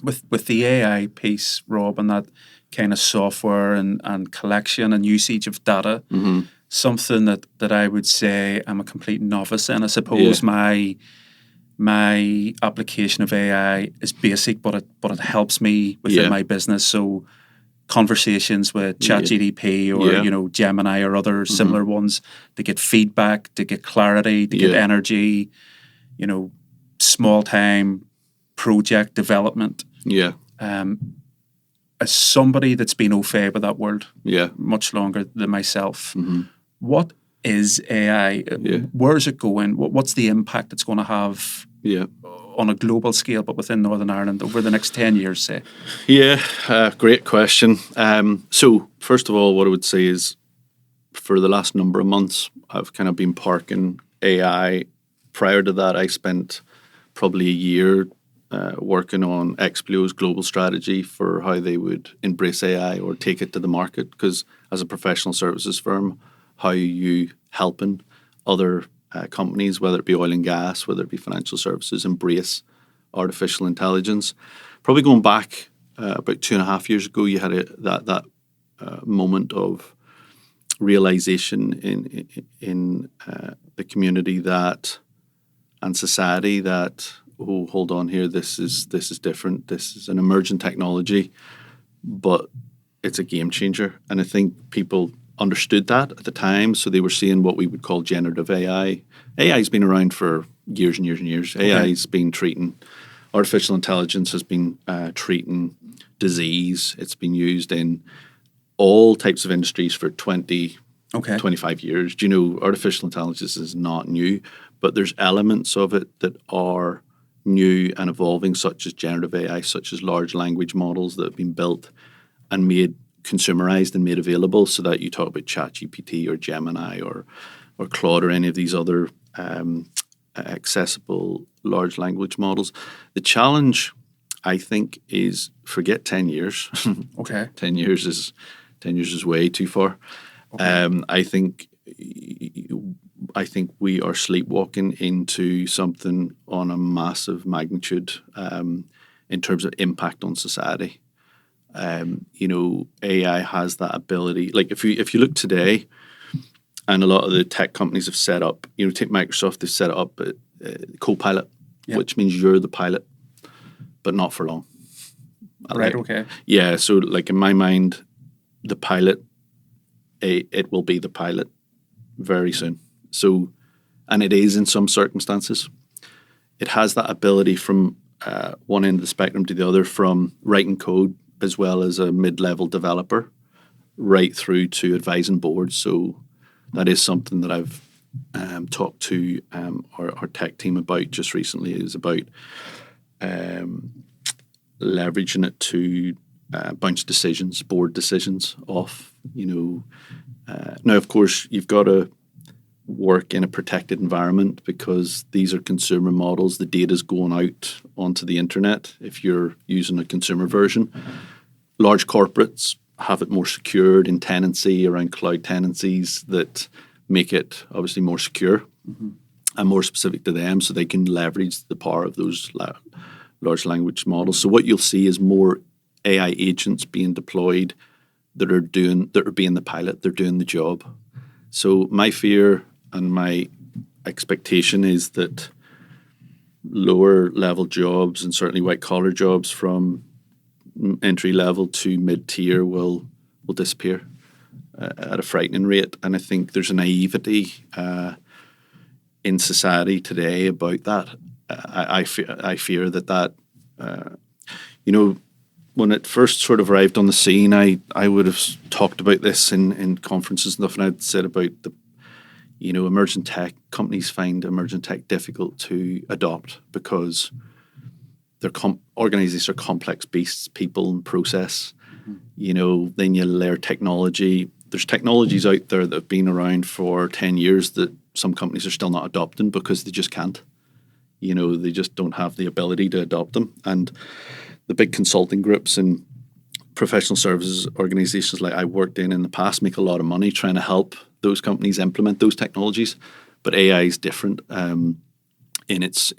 with the AI piece, Rob, and that kind of software and collection and usage of data. Something that I would say I'm a complete novice in. I suppose my application of AI is basic, but it helps me within my business. So conversations with ChatGPT or you know, Gemini or other similar ones, to get feedback, to get clarity, to get energy, you know, small time project development. As somebody that's been au fait with that world much longer than myself, what is AI? Where is it going? What's the impact it's going to have on a global scale, but within Northern Ireland over the next 10 years, say? Great question. So first of all, what I would say is, for the last number of months, I've kind of been parking AI. Prior to that, I spent probably a year working on Explio's global strategy for how they would embrace AI or take it to the market. Because as a professional services firm, how are you helping other companies, whether it be oil and gas, whether it be financial services, embrace artificial intelligence? Probably going back about 2.5 years ago, you had that moment of realization in the community that and society that, oh, hold on here, this is different. This is an emerging technology, but it's a game changer. And I think people understood that at the time, so they were seeing what we would call generative AI. AI's been around for years and years and years. Okay. AI's been treating, artificial intelligence has been treating disease. It's been used in all types of industries for 25 years. Do you know, artificial intelligence is not new, but there's elements of it that are new and evolving, such as generative AI, such as large language models that have been built and made consumerized and made available, so that you talk about ChatGPT or Gemini or Claude or any of these other accessible large language models. The challenge, I think, is forget 10 years. Okay. 10 years is way too far. Okay. I think we are sleepwalking into something on a massive magnitude in terms of impact on society. AI has that ability. Like if you look today, and a lot of the tech companies have set up, take Microsoft, they've set up a Copilot, which means you're the pilot, but not for long. Right, okay. Yeah, so like in my mind, the pilot, it will be the pilot very soon. So, and it is in some circumstances. It has that ability from one end of the spectrum to the other, from writing code as well as a mid-level developer, right through to advising boards. So that is something that I've talked to our tech team about just recently, is about leveraging it to bounce decisions, board decisions off. Now, of course, you've got to work in a protected environment because these are consumer models. The data's going out onto the internet if you're using a consumer version. Large corporates have it more secured in tenancy, around cloud tenancies, that make it obviously more secure and more specific to them, so they can leverage the power of those large language models. So what you'll see is more AI agents being deployed that are being the pilot, they're doing the job. So my fear and my expectation is that lower level jobs, and certainly white collar jobs from entry level to mid tier, will disappear at a frightening rate. And I think there's a naivety in society today about that. I fear that when it first sort of arrived on the scene, I would have talked about this in conferences and stuff, and I'd said about the emerging tech companies find emerging tech difficult to adopt because organizations are complex beasts, people and process. Then you layer technology. There's technologies out there that have been around for 10 years that some companies are still not adopting because they just can't. They just don't have the ability to adopt them. And the big consulting groups and professional services organizations like I worked in the past make a lot of money trying to help those companies implement those technologies. But AI is different. In its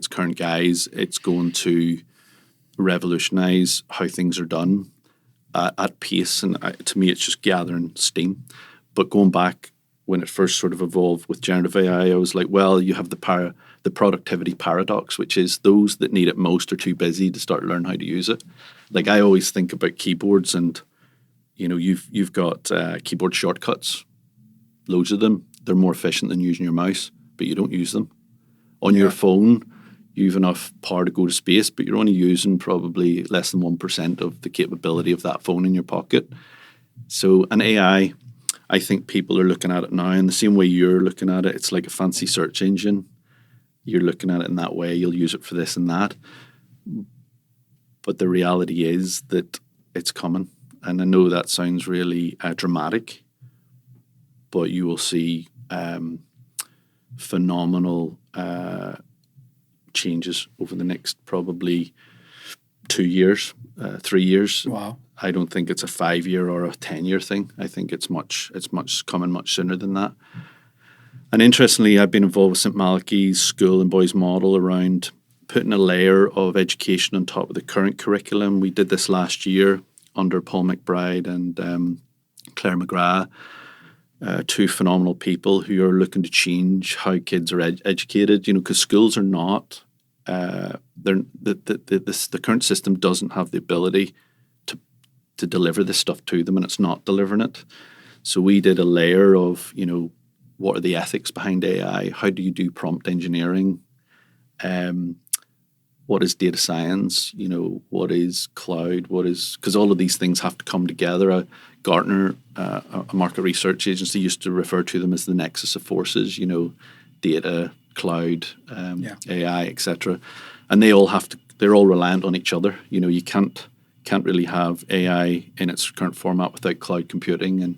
current guise, it's going to revolutionize how things are done at pace, and to me, it's just gathering steam. But going back when it first sort of evolved with generative AI, I was like, well, you have the productivity paradox, which is those that need it most are too busy to start learning how to use it. Like I always think about keyboards, and you've got keyboard shortcuts, loads of them. They're more efficient than using your mouse, but you don't use them. On your phone, you have enough power to go to space, but you're only using probably less than 1% of the capability of that phone in your pocket. So an AI, I think people are looking at it now in the same way you're looking at it. It's like a fancy search engine. You're looking at it in that way. You'll use it for this and that. But the reality is that it's coming. And I know that sounds really dramatic, but you will see phenomenal changes over the next probably 2 years, 3 years. Wow. I don't think it's a 5-year or a 10-year thing. I think it's coming much sooner than that. And interestingly, I've been involved with St. Malachy's School and Boys Model around putting a layer of education on top of the current curriculum. We did this last year under Paul McBride and Claire McGrath, two phenomenal people who are looking to change how kids are educated. You know, because schools are not. The current system doesn't have the ability to deliver this stuff to them, and it's not delivering it. So we did a layer of, you know, what are the ethics behind AI? How do you do prompt engineering? What is data science? You know, what is cloud? Because all of these things have to come together. Gartner, a market research agency, used to refer to them as the nexus of forces. You know, data, cloud, AI, etc. And they're all reliant on each other. You know, you can't really have AI in its current format without cloud computing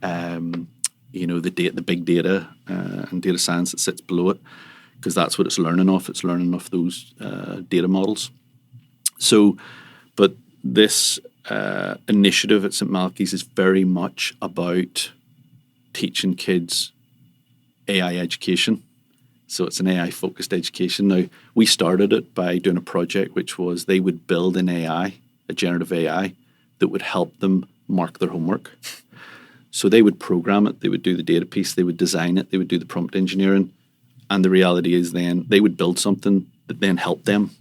and you know, the big data and data science that sits below it, because that's what it's learning off. It's learning off those data models. So, but this initiative at St Malachy's is very much about teaching kids AI education. So it's an AI-focused education. Now, we started it by doing a project which was they would build an AI, a generative AI, that would help them mark their homework. So they would program it, they would do the data piece, they would design it, they would do the prompt engineering. And the reality is then they would build something that then helped them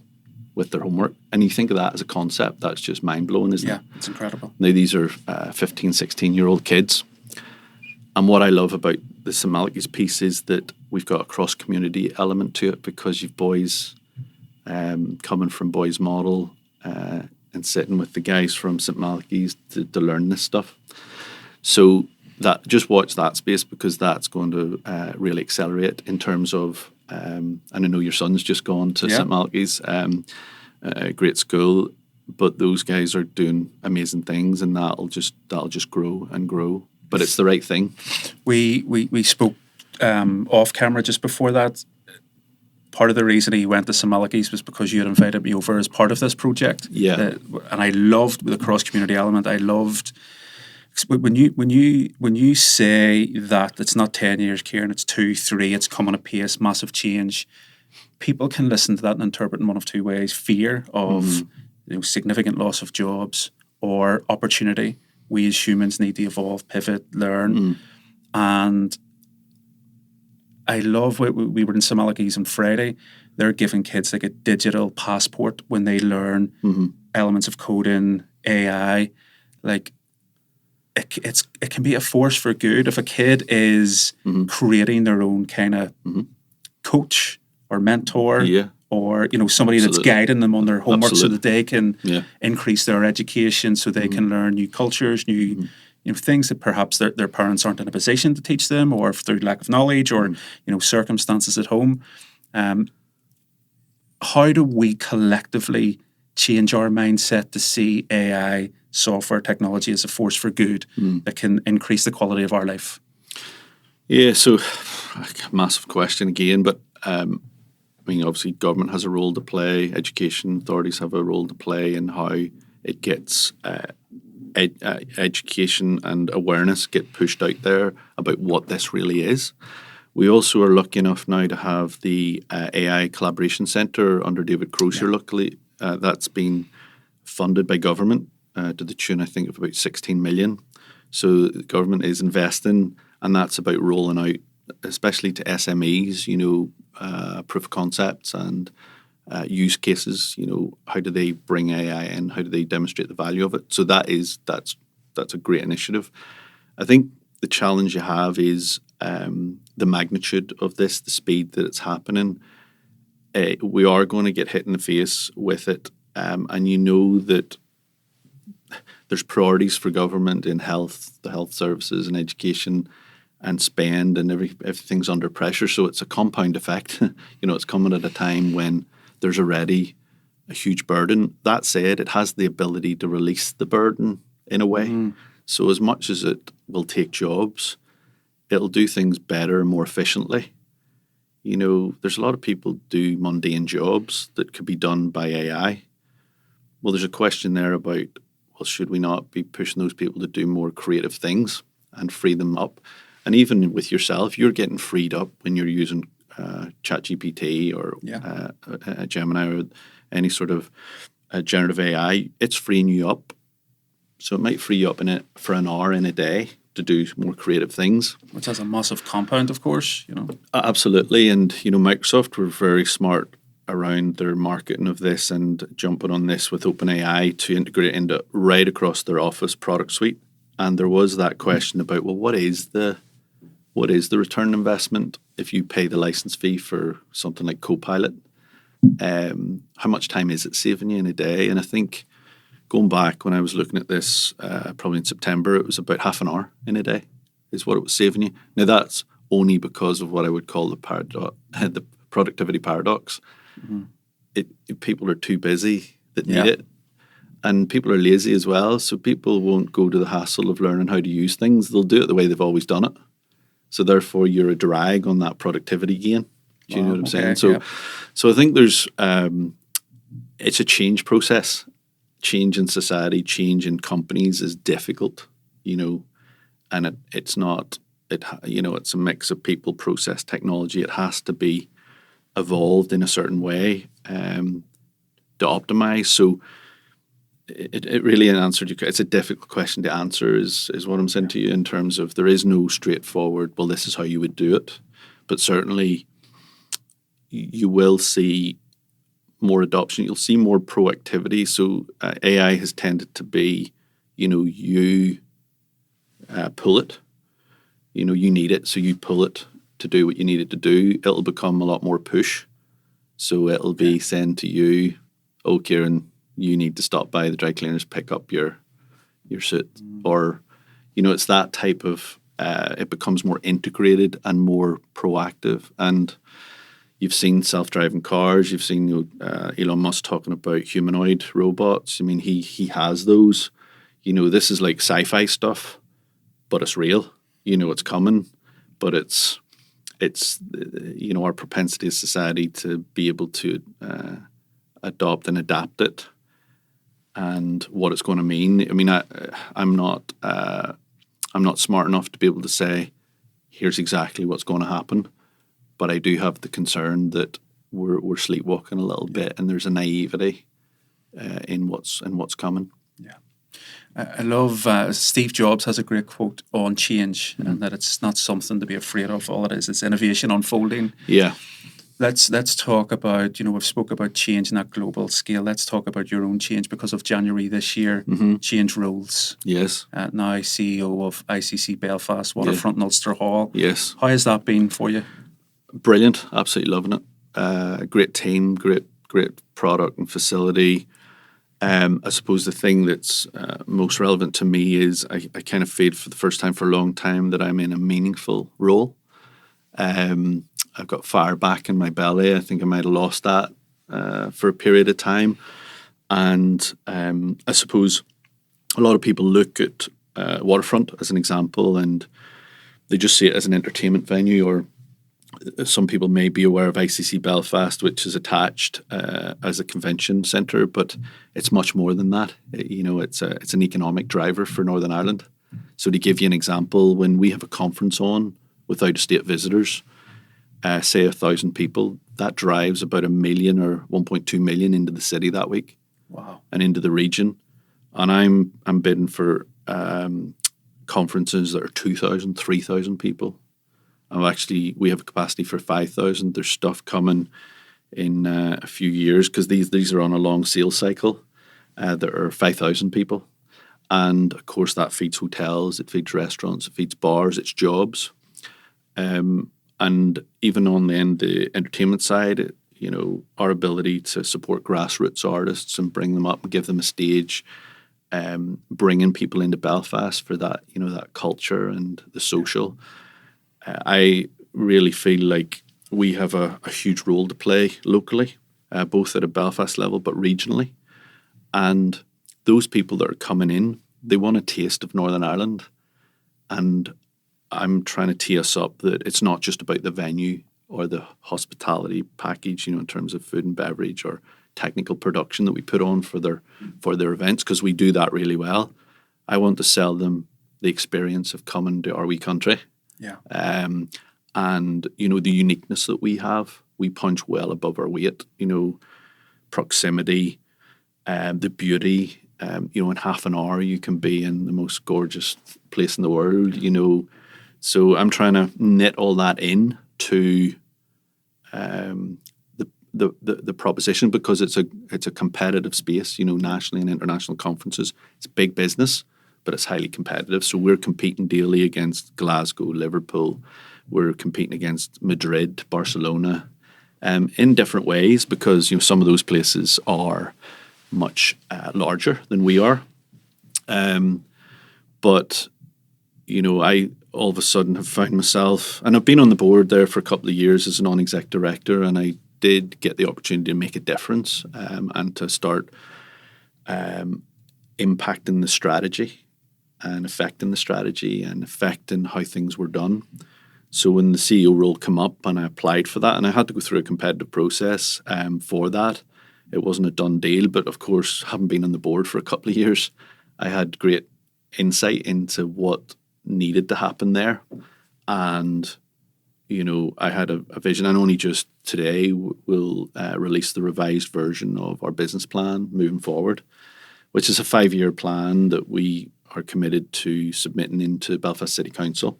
with their homework. And you think of that as a concept, that's just mind-blowing, isn't it? Yeah, it's incredible. Now, these are 15, 16-year-old kids. And what I love about the St Malachy's piece is that we've got a cross-community element to it, because you've boys coming from Boys Model and sitting with the guys from St Malachy's to learn this stuff. So that, just watch that space, because that's going to really accelerate in terms of, and I know your son's just gone to St Malachy's, a great school, but those guys are doing amazing things, and that'll just grow and grow. But it's the right thing. We spoke off camera just before that. Part of the reason he went to St Malachy's was because you had invited me over as part of this project. Yeah. And I loved the cross-community element. I loved when you say that it's not 10 years, Kieran, it's 2, 3, it's coming at pace, massive change. People can listen to that and interpret in one of two ways: fear of significant loss of jobs, or opportunity. We as humans need to evolve, pivot, learn. And I love we were in St Malachy's on Friday. They're giving kids like a digital passport when they learn elements of coding, AI. Like it can be a force for good if a kid is creating their own kind of coach or mentor, or somebody that's guiding them on their homework so that they can increase their education, so they can learn new cultures, new things that perhaps their parents aren't in a position to teach them, or through lack of knowledge, or circumstances at home. How do we collectively change our mindset to see AI, software, technology as a force for good that can increase the quality of our life? Yeah, so massive question again, but obviously government has a role to play, education authorities have a role to play in how it gets education and awareness get pushed out there about what this really is. We also are lucky enough now to have the AI Collaboration Centre under David Crozier locally. That's been funded by government to the tune, I think, of about 16 million. So the government is investing, and that's about rolling out, especially to SMEs, proof of concepts and use cases. How do they bring AI in? How do they demonstrate the value of it? So that's a great initiative. I think the challenge you have is the magnitude of this, the speed that it's happening. We are going to get hit in the face with it, and that there's priorities for government in health, the health services and education and spend, and everything's under pressure. So it's a compound effect. It's coming at a time when there's already a huge burden. That said, it has the ability to release the burden in a way. So as much as it will take jobs, it'll do things better and more efficiently. There's a lot of people do mundane jobs that could be done by AI. Well, there's a question there about, should we not be pushing those people to do more creative things and free them up? And even with yourself, you're getting freed up when you're using ChatGPT or Gemini or any sort of generative AI. It's freeing you up. So it might free you up for an hour in a day to do more creative things. Which has a massive compound, of course, Absolutely. And, Microsoft were very smart around their marketing of this and jumping on this with OpenAI to integrate into right across their Office product suite. And there was that question about, well, what is the return on investment if you pay the license fee for something like Copilot? How much time is it saving you in a day? And I think going back when I was looking at this, probably in September, it was about half an hour in a day is what it was saving you. Now, that's only because of what I would call the productivity paradox. People are too busy that need it. And people are lazy as well. So people won't go to the hassle of learning how to use things. They'll do it the way they've always done it. So therefore, you're a drag on that productivity gain. Do you know what I'm saying? So I think there's it's a change process. Change in society, change in companies is difficult, and it's not. It's a mix of people, process, technology. It has to be evolved in a certain way to optimize. So it really answered you. It's a difficult question to answer. Is what I'm saying to you in terms of there is no straightforward. Well, this is how you would do it, but certainly you will see more adoption. You'll see more proactivity. So AI has tended to be, you pull it. You need it, so you pull it to do what you need it to do. It'll become a lot more push. So it'll be saying to you, "Oh, Kieran, you need to stop by the dry cleaners, pick up your suit," or it's that type of. It becomes more integrated and more proactive. And you've seen self-driving cars. You've seen Elon Musk talking about humanoid robots. I mean, he has those. This is like sci-fi stuff, but it's real. It's coming, but it's our propensity as society to be able to adopt and adapt it, and what it's going to mean. I mean, I'm not smart enough to be able to say, here's exactly what's going to happen. But I do have the concern that we're sleepwalking a little bit, and there's a naivety in what's coming. Yeah, I love Steve Jobs has a great quote on change, and that it's not something to be afraid of. All it is, it's innovation unfolding. Yeah. Let's talk about, we've spoke about change in that global scale. Let's talk about your own change because of January this year. Change roles. Yes. Now CEO of ICC Belfast, Waterfront and Ulster Hall. Yes. How has that been for you? Brilliant, absolutely loving it. Great team, great product and facility. I suppose the thing that's most relevant to me is I kind of feel for the first time for a long time that I'm in a meaningful role. I've got fire back in my belly. I think I might have lost that for a period of time. And I suppose a lot of people look at Waterfront as an example and they just see it as an entertainment venue, or some people may be aware of ICC Belfast, which is attached as a convention centre, but it's much more than that. It's an economic driver for Northern Ireland. So to give you an example, when we have a conference on with out-of-state visitors, say 1,000 people, that drives about 1 million or 1.2 million into the city that week. Wow. And into the region. And I'm bidding for conferences that are 2,000, 3,000 people. We have a capacity for 5,000. There's stuff coming in a few years because these are on a long sales cycle. There are 5,000 people. And of course that feeds hotels, it feeds restaurants, it feeds bars, it's jobs. And even on the entertainment side, our ability to support grassroots artists and bring them up and give them a stage, bringing people into Belfast for that, that culture and the social. I really feel like we have a huge role to play locally, both at a Belfast level, but regionally. And those people that are coming in, they want a taste of Northern Ireland. And I'm trying to tee us up that it's not just about the venue or the hospitality package, in terms of food and beverage or technical production that we put on for their events, because we do that really well. I want to sell them the experience of coming to our wee country. Yeah. And, the uniqueness that we have, we punch well above our weight, proximity, the beauty, in half an hour you can be in the most gorgeous place in the world. So I'm trying to knit all that in to the proposition, because it's a competitive space, nationally and international conferences. It's big business, but it's highly competitive. So we're competing daily against Glasgow, Liverpool. We're competing against Madrid, Barcelona, in different ways, because some of those places are much larger than we are. But I all of a sudden have found myself, and I've been on the board there for a couple of years as a non-exec director, and I did get the opportunity to make a difference, and to start impacting the strategy and affecting the strategy and affecting how things were done. So when the CEO role came up and I applied for that, and I had to go through a competitive process for that, it wasn't a done deal. But of course, having been on the board for a couple of years, I had great insight into what needed to happen there. And, I had a vision, and only just today will release the revised version of our business plan moving forward, which is a 5-year plan that we are committed to submitting into Belfast City Council.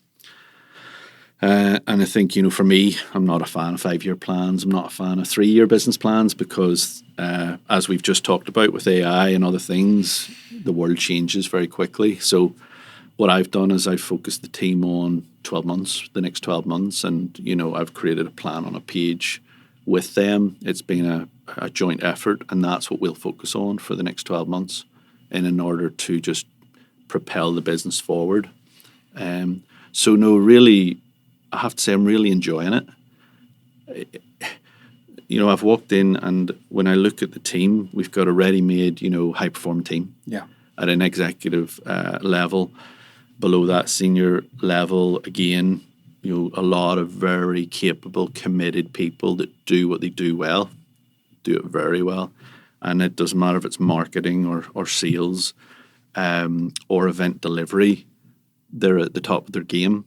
And I think, for me, I'm not a fan of 5-year plans. I'm not a fan of 3-year business plans, because as we've just talked about with AI and other things, the world changes very quickly. So what I've done is I've focused the team on 12 months, the next 12 months. And, I've created a plan on a page with them. It's been a joint effort, and that's what we'll focus on for the next 12 months in order to just propel the business forward. So no, really, I have to say I'm really enjoying it. I've walked in, and when I look at the team, we've got a ready-made, high-performing team. Yeah. At an executive level. Below that senior level, again, a lot of very capable, committed people that do what they do well, do it very well. And it doesn't matter if it's marketing or sales or event delivery, they're at the top of their game.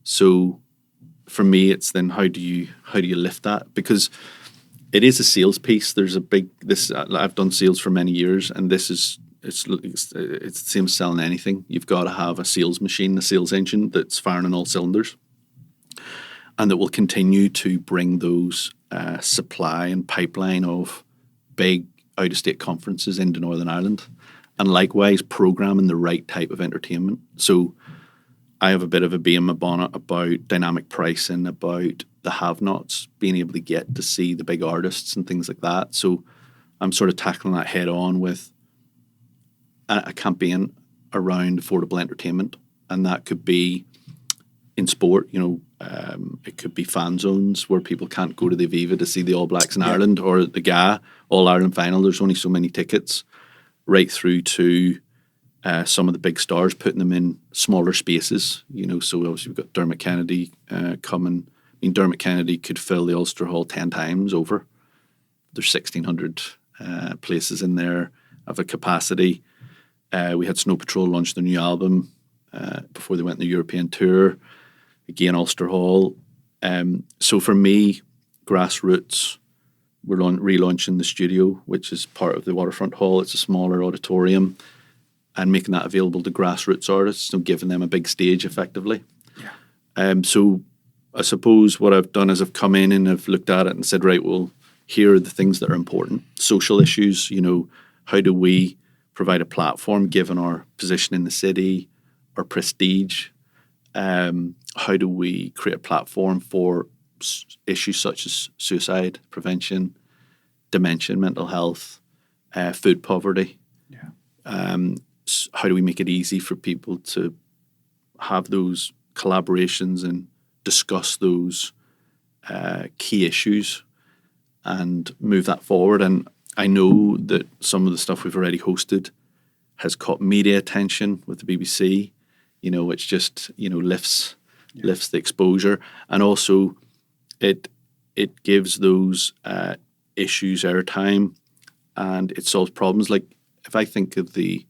So for me, it's then how do you lift that? Because it is a sales piece. There's I've done sales for many years, and it's the same as selling anything. You've got to have a sales machine, a sales engine that's firing on all cylinders, and that will continue to bring those supply and pipeline of big out-of-state conferences into Northern Ireland, and likewise programming the right type of entertainment. So I have a bit of a bee in my bonnet about dynamic pricing, about the have-nots, being able to get to see the big artists and things like that. So I'm sort of tackling that head on with a campaign around affordable entertainment, and that could be in sport. It could be fan zones where people can't go to the Aviva to see the All Blacks in Ireland, or the GA All Ireland final. There's only so many tickets, right through to some of the big stars, putting them in smaller spaces. So obviously we've got Dermot Kennedy coming. I mean, Dermot Kennedy could fill the Ulster Hall 10 times over. There's 1,600 places in there of a capacity. We had Snow Patrol launch their new album before they went on the European tour. Again, Ulster Hall. So for me, grassroots, we're relaunching the studio, which is part of the Waterfront Hall. It's a smaller auditorium, and making that available to grassroots artists and giving them a big stage effectively. Yeah. So I suppose what I've done is I've come in and I've looked at it and said, right, well, here are the things that are important. Social issues, how do we provide a platform given our position in the city, our prestige? How do we create a platform for issues such as suicide prevention, dementia, mental health, food poverty? Yeah. How do we make it easy for people to have those collaborations and discuss those key issues and move that forward? And I know that some of the stuff we've already hosted has caught media attention with the BBC, which just, lifts the exposure. And also it gives those issues airtime, and it solves problems. Like, if I think of the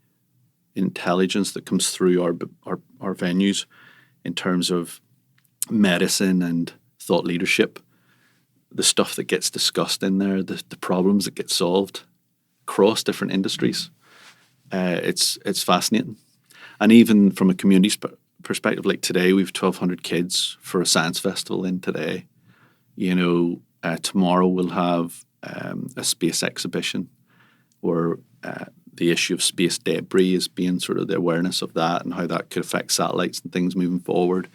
intelligence that comes through our venues in terms of medicine and thought leadership, the stuff that gets discussed in there, the problems that get solved across different industries, it's fascinating. And even from a community perspective, like today, we have 1,200 kids for a science festival in today. Tomorrow we'll have a space exhibition where the issue of space debris is being sort of the awareness of that and how that could affect satellites and things moving forward.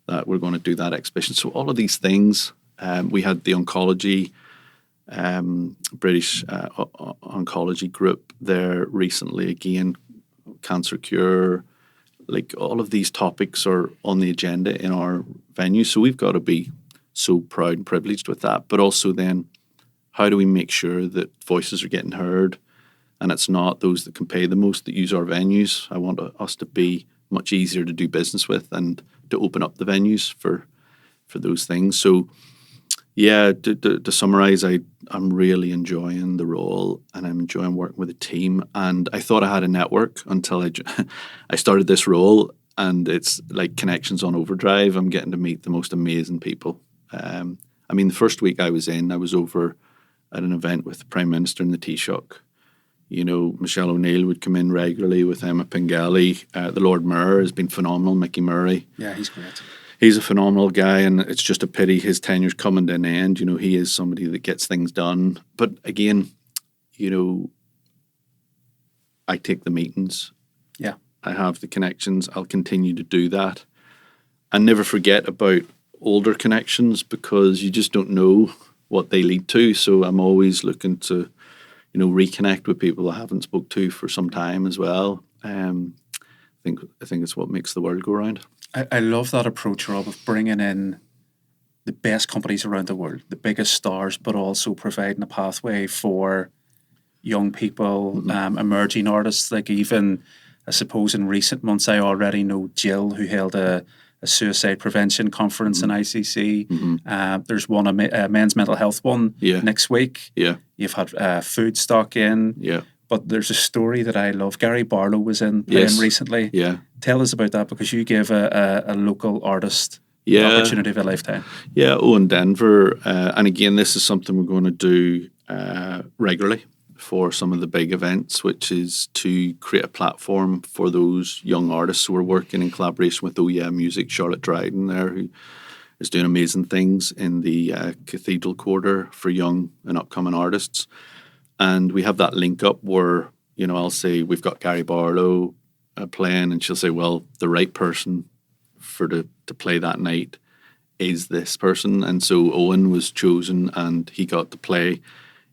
That we're going to do that exhibition. So all of these things, we had the oncology, British oncology group there recently, again, cancer cure, like all of these topics are on the agenda in our venue. So we've got to be so proud and privileged with that. But also then, how do we make sure that voices are getting heard and it's not those that can pay the most that use our venues? I want us to be much easier to do business with and to open up the venues for those things. So yeah, to summarise, I'm really enjoying the role and I'm enjoying working with a team. And I thought I had a network until I started this role, and it's like connections on overdrive. I'm getting to meet the most amazing people. The first week I was over at an event with the Prime Minister and the Taoiseach. Michelle O'Neill would come in regularly with Emma Pengelly. The Lord Mayor has been phenomenal, Mickey Murray. Yeah, he's great. He's a phenomenal guy, and it's just a pity his tenure's coming to an end. He is somebody that gets things done. But again, I take the meetings. Yeah. I have the connections. I'll continue to do that. And never forget about older connections, because you just don't know what they lead to. So I'm always looking to, reconnect with people I haven't spoke to for some time as well. I think it's what makes the world go round. I love that approach, Rob, of bringing in the best companies around the world, the biggest stars, but also providing a pathway for young people, emerging artists. Like even, I suppose, in recent months, I already know Jill, who held a suicide prevention conference in ICC. There's one, a men's mental health one next week. Yeah. You've had food stock in. Yeah. But there's a story that I love. Gary Barlow was in playing recently. Yeah. Tell us about that, because you gave a local artist the opportunity of a lifetime. Yeah, in Denver. And again, this is something we're going to do regularly for some of the big events, which is to create a platform for those young artists. So we're working in collaboration with OEM Music, Charlotte Dryden there, who is doing amazing things in the Cathedral Quarter for young and upcoming artists. And we have that link up where, I'll say we've got Gary Barlow playing, and she'll say, well, the right person to play that night is this person. And so Owen was chosen, and he got to play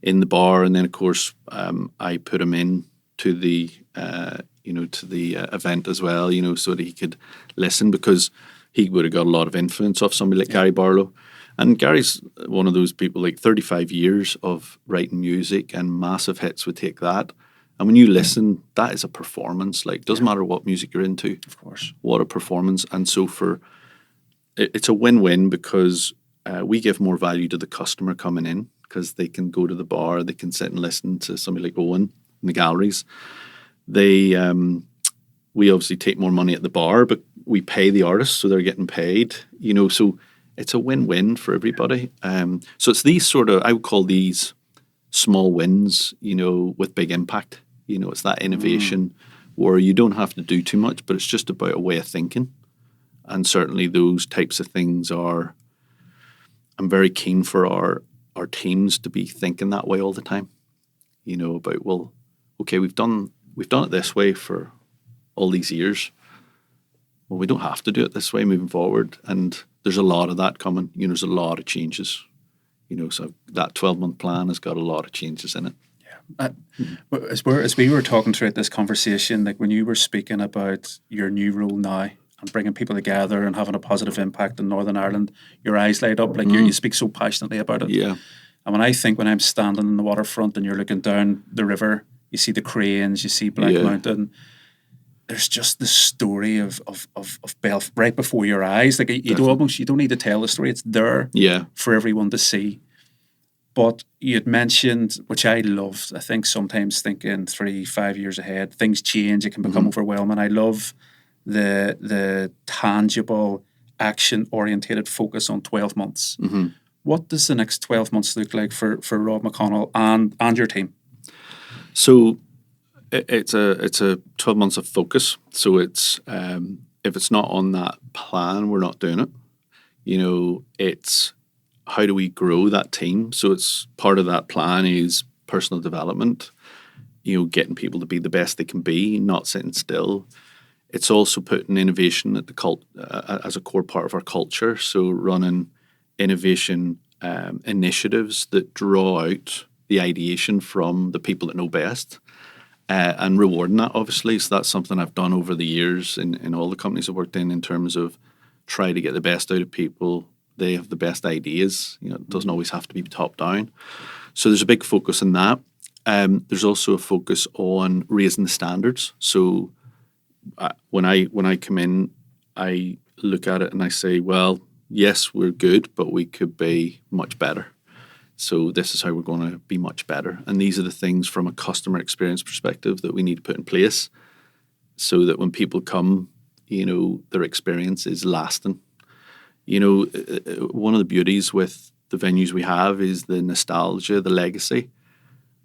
in the bar. And then, of course, I put him in to the event as well, so that he could listen, because he would have got a lot of influence off somebody like Gary Barlow. And Gary's one of those people, like 35 years of writing music and massive hits would take that. And when you listen, that is a performance. Like, doesn't matter what music you're into. Of course. What a performance. And so it's a win-win, because we give more value to the customer coming in, because they can go to the bar, they can sit and listen to somebody like Owen in the galleries. We obviously take more money at the bar, but we pay the artists, so they're getting paid, so it's a win-win for everybody. So it's these sort of, I would call these small wins, with big impact. It's that innovation where you don't have to do too much, but it's just about a way of thinking. And certainly those types of things I'm very keen for our teams to be thinking that way all the time. About, well, okay, we've done it this way for all these years. Well, we don't have to do it this way moving forward. And there's a lot of that coming. There's a lot of changes. So that 12-month plan has got a lot of changes in it. Yeah. As we were talking throughout this conversation, like when you were speaking about your new role now and bringing people together and having a positive impact in Northern Ireland, your eyes light up. Like you speak so passionately about it. Yeah. And when I'm standing in the waterfront and you're looking down the river, you see the cranes, you see Black Mountain. There's just the story of Belfast right before your eyes. Like you don't need to tell the story; it's there for everyone to see. But you had mentioned, which I loved. I think sometimes thinking 3-5 years ahead, things change. It can become overwhelming. I love the tangible, action-orientated focus on 12 months. What does the next 12 months look like for Rob McConnell and your team? So, It's a 12 months of focus. So it's if it's not on that plan, we're not doing it. It's how do we grow that team? So it's part of that plan is personal development, getting people to be the best they can be, not sitting still. It's also putting innovation at as a core part of our culture. So running innovation initiatives that draw out the ideation from the people that know best, and rewarding that, obviously. So that's something I've done over the years in all the companies I've worked in terms of try to get the best out of people. They have the best ideas. It doesn't always have to be top down. So there's a big focus on that. There's also a focus on raising the standards. So when I come in, I look at it and I say, well, yes, we're good, but we could be much better. So this is how we're going to be much better. And these are the things from a customer experience perspective that we need to put in place so that when people come, their experience is lasting. One of the beauties with the venues we have is the nostalgia, the legacy.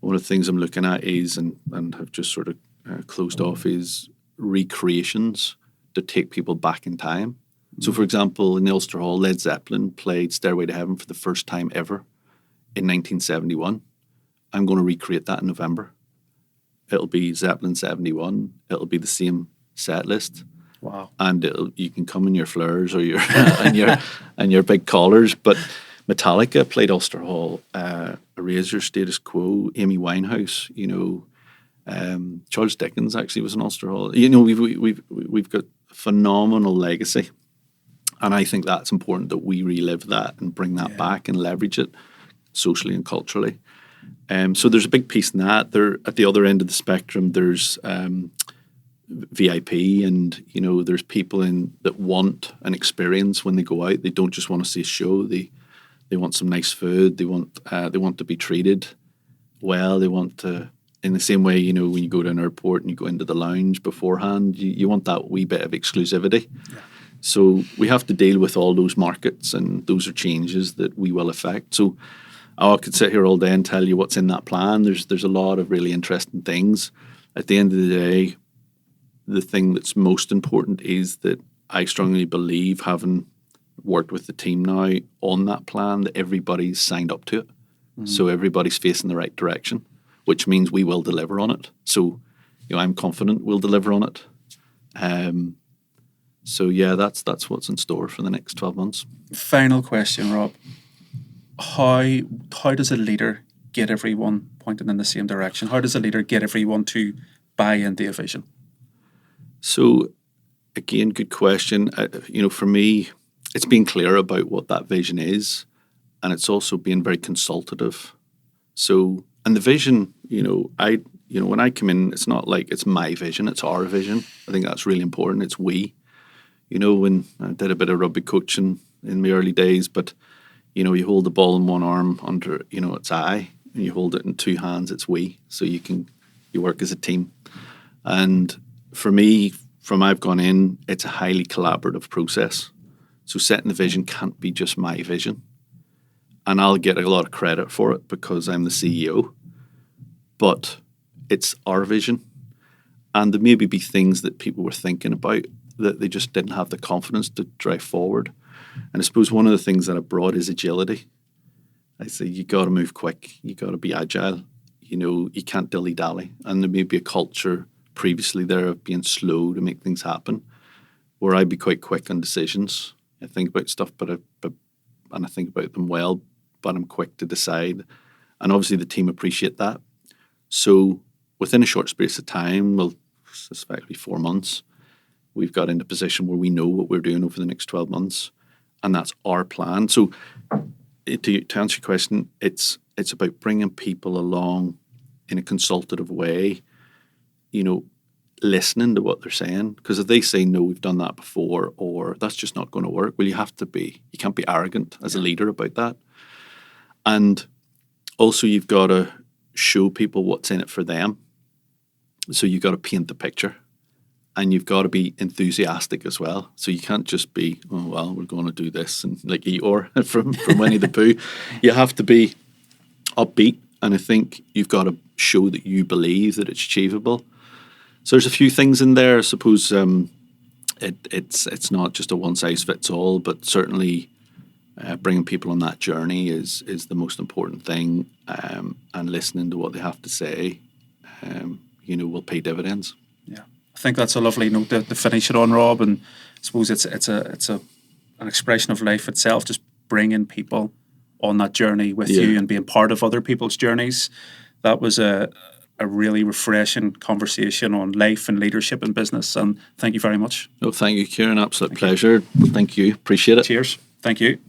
One of the things I'm looking at is, and have just sort of closed off, is recreations to take people back in time. So, for example, in the Ulster Hall, Led Zeppelin played Stairway to Heaven for the first time ever in 1971. I'm going to recreate that in November. It'll be Zeppelin 71. It'll be the same set list. Wow! And you can come in your flowers or your and your big collars. But Metallica played Ulster Hall. Erasure, Status Quo, Amy Winehouse. Charles Dickens actually was in Ulster Hall. We've got a phenomenal legacy, and I think that's important that we relive that and bring that back and leverage it socially and culturally. So there's a big piece in that. There at the other end of the spectrum, there's VIP, and there's people that want an experience when they go out. They don't just want to see a show. They want some nice food. They want to be treated well. They want to, in the same way, when you go to an airport and you go into the lounge beforehand, you want that wee bit of exclusivity. Yeah. So we have to deal with all those markets, and those are changes that we will affect. So I could sit here all day and tell you what's in that plan. There's a lot of really interesting things. At the end of the day, the thing that's most important is that I strongly believe, having worked with the team now on that plan, that everybody's signed up to it. Mm-hmm. So everybody's facing the right direction, which means we will deliver on it. So, I'm confident we'll deliver on it. So yeah, that's what's in store for the next 12 months. Final question, Rob. How does a leader get everyone pointing in the same direction? How does a leader get everyone to buy into a vision? So, again, good question. For me, it's being clear about what that vision is, and it's also being very consultative. So, and the vision, when I come in, it's not like it's my vision; it's our vision. I think that's really important. It's we. When I did a bit of rugby coaching in my early days, but you hold the ball in one arm under, it's I, and you hold it in two hands, it's we. So you work as a team, and for me, from I've gone in, it's a highly collaborative process. So setting the vision can't be just my vision. And I'll get a lot of credit for it because I'm the CEO. But it's our vision. And there maybe be things that people were thinking about that they just didn't have the confidence to drive forward. And I suppose one of the things that I brought is agility. I say, you got to move quick. You got to be agile. You can't dilly-dally. And there may be a culture previously there of being slow to make things happen, where I'd be quite quick on decisions. I think about stuff, and I think about them well, but I'm quick to decide. And obviously the team appreciate that. So within a short space of time, well, suspectly 4 months, we've got into a position where we know what we're doing over the next 12 months, and that's our plan. So to answer your question, it's about bringing people along in a consultative way, listening to what they're saying. Because if they say, no, we've done that before, or that's just not going to work, well, you can't be arrogant as a leader about that. And also you've got to show people what's in it for them. So you've got to paint the picture, and you've got to be enthusiastic as well. So you can't just be, oh, well, we're going to do this, and like Eeyore from Winnie the Pooh. You have to be upbeat, and I think you've got to show that you believe that it's achievable. So there's a few things in there. I suppose it's not just a one size fits all, but certainly bringing people on that journey is the most important thing, and listening to what they have to say, will pay dividends. Yeah, I think that's a lovely note to finish it on, Rob. And I suppose it's an expression of life itself, just bringing people on that journey with you and being part of other people's journeys. That was a really refreshing conversation on life and leadership in business. And thank you very much. Oh, thank you, Kieran. Absolute pleasure. Thank you. Appreciate it. Cheers. Thank you.